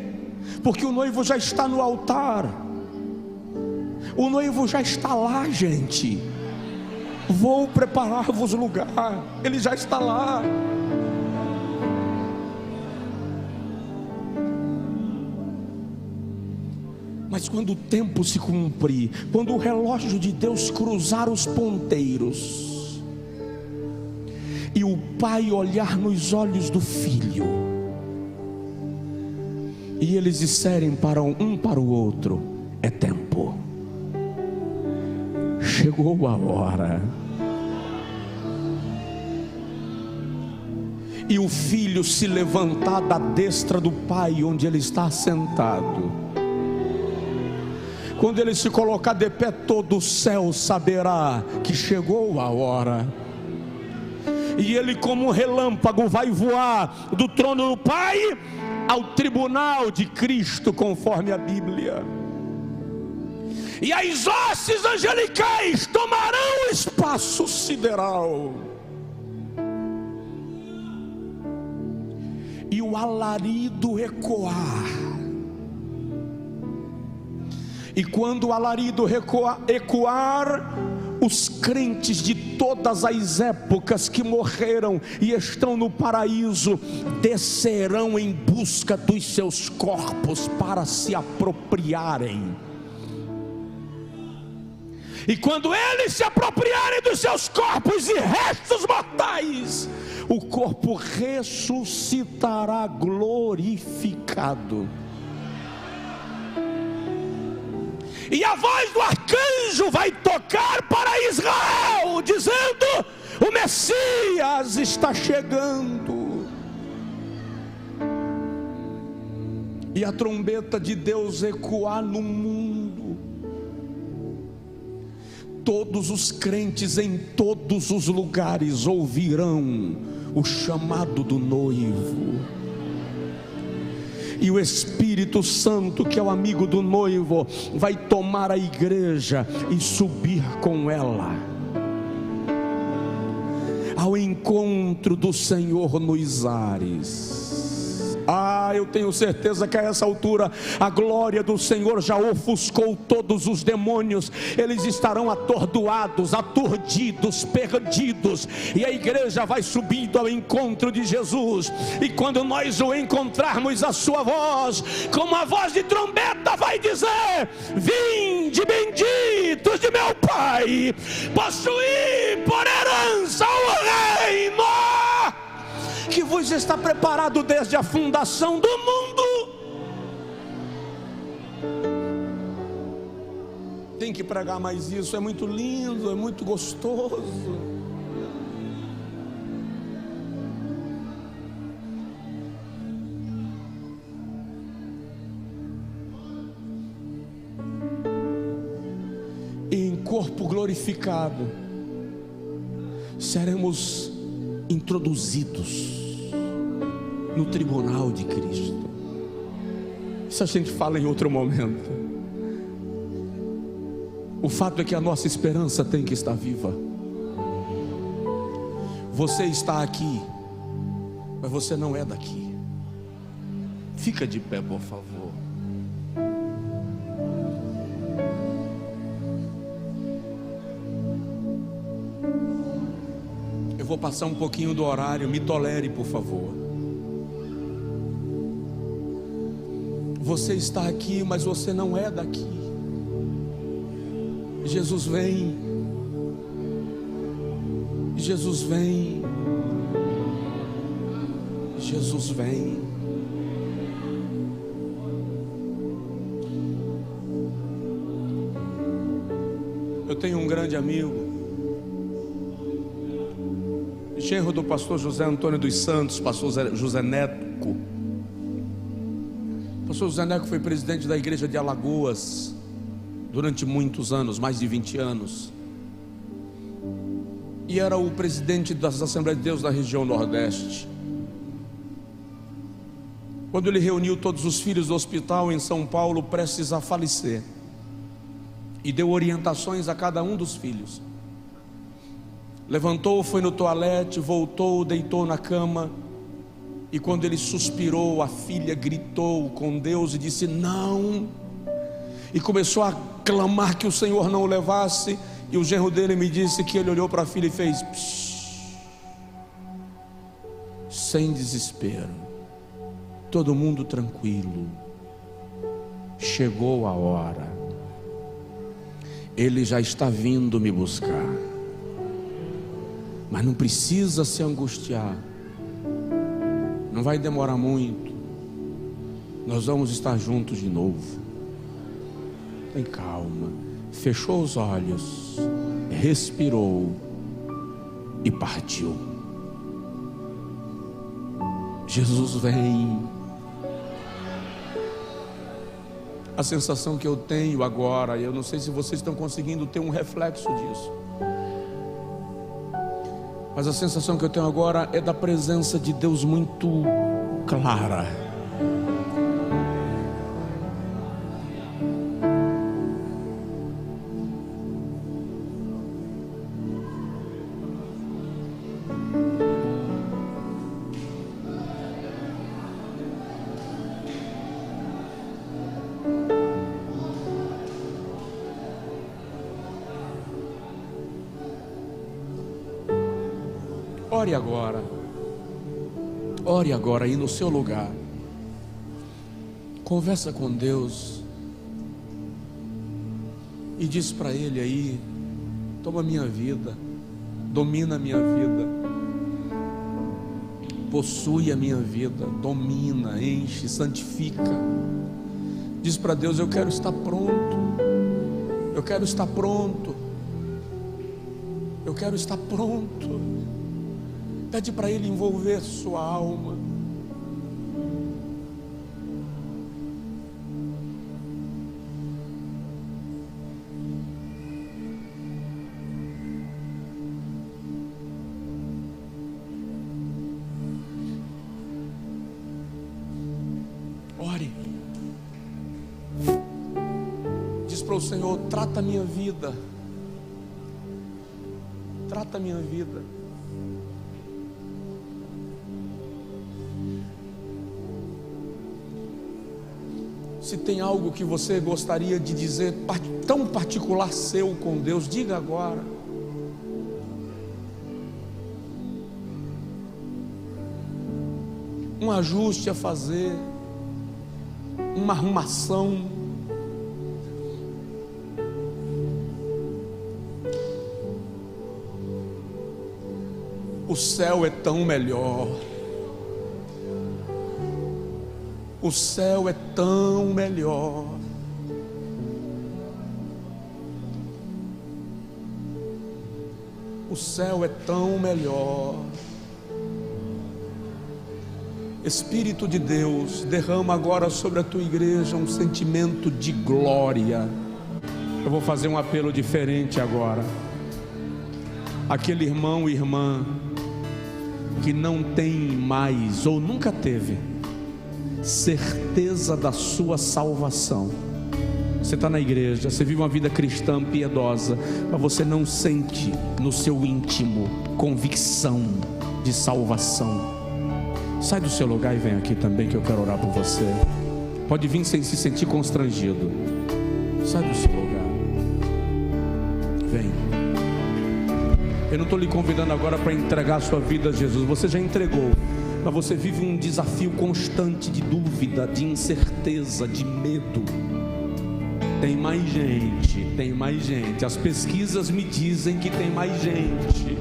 Porque o noivo já está no altar. O noivo já está lá, gente. Vou preparar-vos lugar. Ele já está lá. Mas quando o tempo se cumprir, quando o relógio de Deus cruzar os ponteiros, e o pai olhar nos olhos do filho, e eles disserem para um para o outro: é tempo, chegou a hora. E o filho se levantar da destra do pai onde ele está sentado. Quando ele se colocar de pé, todo o céu saberá que chegou a hora. E ele, como um relâmpago, vai voar do trono do Pai ao tribunal de Cristo, conforme a Bíblia. E as hostes angelicais tomarão o espaço sideral. E o alarido ecoar. E quando o alarido ecoar, os crentes de todas as épocas que morreram e estão no paraíso descerão em busca dos seus corpos para se apropriarem. E quando eles se apropriarem dos seus corpos e restos mortais, o corpo ressuscitará glorificado. E a voz do arcanjo vai tocar para Israel, dizendo: o Messias está chegando. E a trombeta de Deus ecoar no mundo. Todos os crentes em todos os lugares ouvirão o chamado do noivo. E o Espírito Santo, que é o amigo do noivo, vai tomar a igreja e subir com ela ao encontro do Senhor nos ares. Eu tenho certeza que a essa altura a glória do Senhor já ofuscou todos os demônios. Eles estarão atordoados, aturdidos, perdidos, e a igreja vai subindo ao encontro de Jesus. E quando nós o encontrarmos, a sua voz, como a voz de trombeta, vai dizer: vinde benditos de meu Pai, possuí por herança o reino que vos está preparado desde a fundação do mundo. Tem que pregar mais isso, é muito lindo, é muito gostoso. E em corpo glorificado seremos introduzidos no tribunal de Cristo. Isso a gente fala em outro momento. O fato é que a nossa esperança tem que estar viva. Você está aqui, mas você não é daqui. Fica de pé, por favor. vou passar um pouquinho do horário, me tolere, por favor. Você está aqui, mas você não é daqui. Jesus vem. Jesus vem. Jesus vem. Eu tenho um grande amigo, genro do pastor José Antônio dos Santos, pastor José Neco. O pastor José Neco foi presidente da igreja de Alagoas durante muitos anos, mais de 20 anos. E era o presidente das Assembleias de Deus da região Nordeste. Quando ele reuniu todos os filhos do hospital em São Paulo, prestes a falecer, e deu orientações a cada um dos filhos. Levantou, foi no toalete, voltou, deitou na cama, e quando ele suspirou, a filha gritou com Deus e disse: não, e começou a clamar que o Senhor não o levasse. E o genro dele me disse que ele olhou para a filha e fez psh, sem desespero, todo mundo tranquilo. Chegou a hora, ele já está vindo me buscar, mas não precisa se angustiar, não vai demorar muito, nós vamos estar juntos de novo. Tem calma. Fechou os olhos, respirou e partiu. Jesus vem. A sensação que eu tenho agora, eu não sei se vocês estão conseguindo ter um reflexo disso, mas a sensação que eu tenho agora é da presença de Deus muito clara. Ore agora aí no seu lugar. Conversa com Deus e diz para Ele aí: toma minha vida, domina a minha vida, possui a minha vida, domina, enche, santifica. Diz para Deus: eu quero estar pronto, eu quero estar pronto, eu quero estar pronto. Pede para Ele envolver sua alma. Ore. Diz para o Senhor: trata a minha vida. Trata a minha vida. Se tem algo que você gostaria de dizer tão particular seu com Deus, diga agora. Um ajuste a fazer, uma arrumação. O céu é tão melhor. O céu é tão melhor. O céu é tão melhor. Espírito de Deus, derrama agora sobre a tua igreja um sentimento de glória. Eu vou fazer um apelo diferente agora. Aquele irmão e irmã que não tem mais ou nunca teve certeza da sua salvação. Você está na igreja, você vive uma vida cristã piedosa, mas você não sente no seu íntimo convicção de salvação. Sai do seu lugar e vem aqui também, que eu quero orar por você. Pode vir sem se sentir constrangido. Sai do seu lugar. Vem. Eu não estou lhe convidando agora para entregar a sua vida a Jesus, você já entregou, mas você vive um desafio constante de dúvida, de incerteza, de medo. Tem mais gente, as pesquisas me dizem que tem mais gente.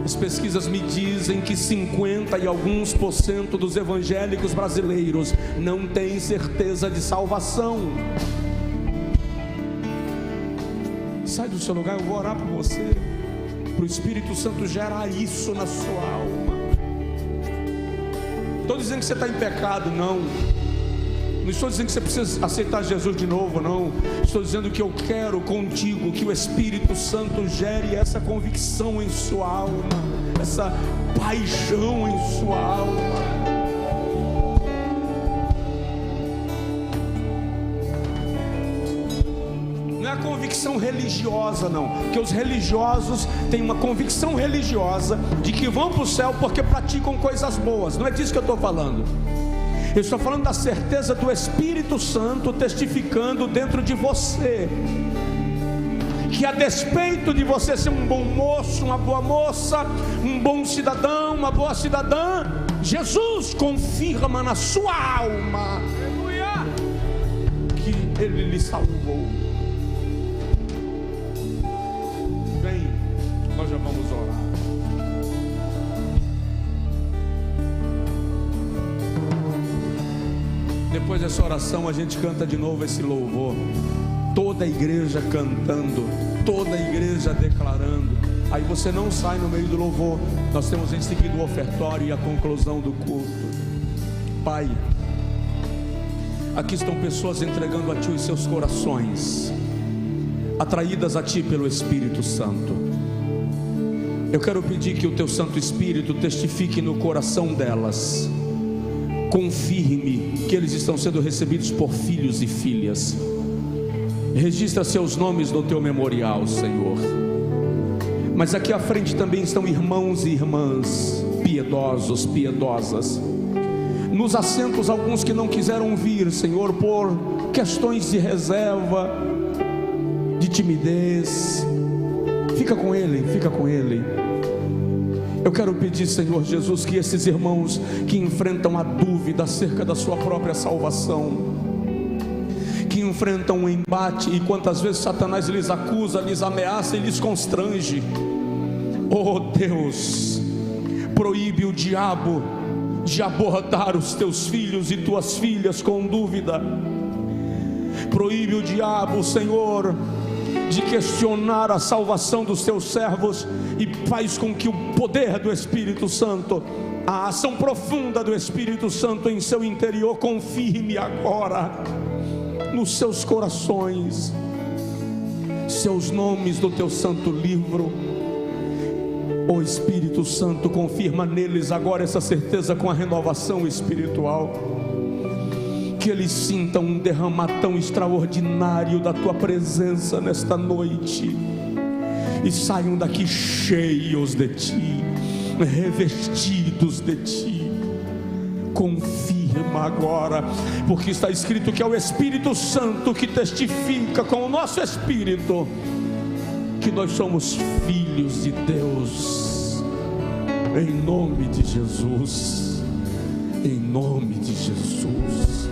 As pesquisas me dizem que 50 e alguns % dos evangélicos brasileiros não têm certeza de salvação. Sai do seu lugar, eu vou orar por você, para o Espírito Santo gerar isso na sua alma. Estou dizendo que você está em pecado, não. Não estou dizendo que você precisa aceitar Jesus de novo, não. Estou dizendo que eu quero contigo que o Espírito Santo gere essa convicção em sua alma, essa paixão em sua alma. Não é a convicção religiosa, não, porque os religiosos têm uma convicção religiosa de que vão para o céu porque praticam coisas boas. Não é disso que eu estou falando. Eu estou falando da certeza do Espírito Santo testificando dentro de você, que a despeito de você ser um bom moço, uma boa moça, um bom cidadão, uma boa cidadã, Jesus confirma na sua alma que Ele lhe salvou. Vem, nós já vamos orar. Depois dessa oração a gente canta de novo esse louvor, toda a igreja cantando, toda a igreja declarando. Aí você não sai no meio do louvor, nós temos em seguida o ofertório e a conclusão do culto. Pai, aqui estão pessoas entregando a Ti os seus corações, atraídas a Ti pelo Espírito Santo. Eu quero pedir que o Teu Santo Espírito testifique no coração delas, confirme que eles estão sendo recebidos por filhos e filhas. Registra seus nomes no teu memorial, Senhor. Mas aqui à frente também estão irmãos e irmãs, piedosos, piedosas. Nos assentos, alguns que não quiseram vir, Senhor, por questões de reserva, de timidez. Fica com ele, fica com ele. Eu quero pedir, Senhor Jesus, que esses irmãos que enfrentam a dúvida acerca da sua própria salvação, que enfrentam um embate e quantas vezes Satanás lhes acusa, lhes ameaça e lhes constrange, oh Deus, proíbe o diabo de abordar os teus filhos e tuas filhas com dúvida. Proíbe o diabo, Senhor, de questionar a salvação dos teus servos, e faz com que o poder do Espírito Santo, a ação profunda do Espírito Santo em seu interior, confirme agora nos seus corações seus nomes do teu santo livro. O Espírito Santo confirma neles agora essa certeza com a renovação espiritual, que eles sintam um derramar tão extraordinário da tua presença nesta noite e saiam daqui cheios de ti, revestidos de ti. Confirma agora, porque está escrito que é o Espírito Santo que testifica com o nosso espírito que nós somos filhos de Deus. Em nome de Jesus, em nome de Jesus.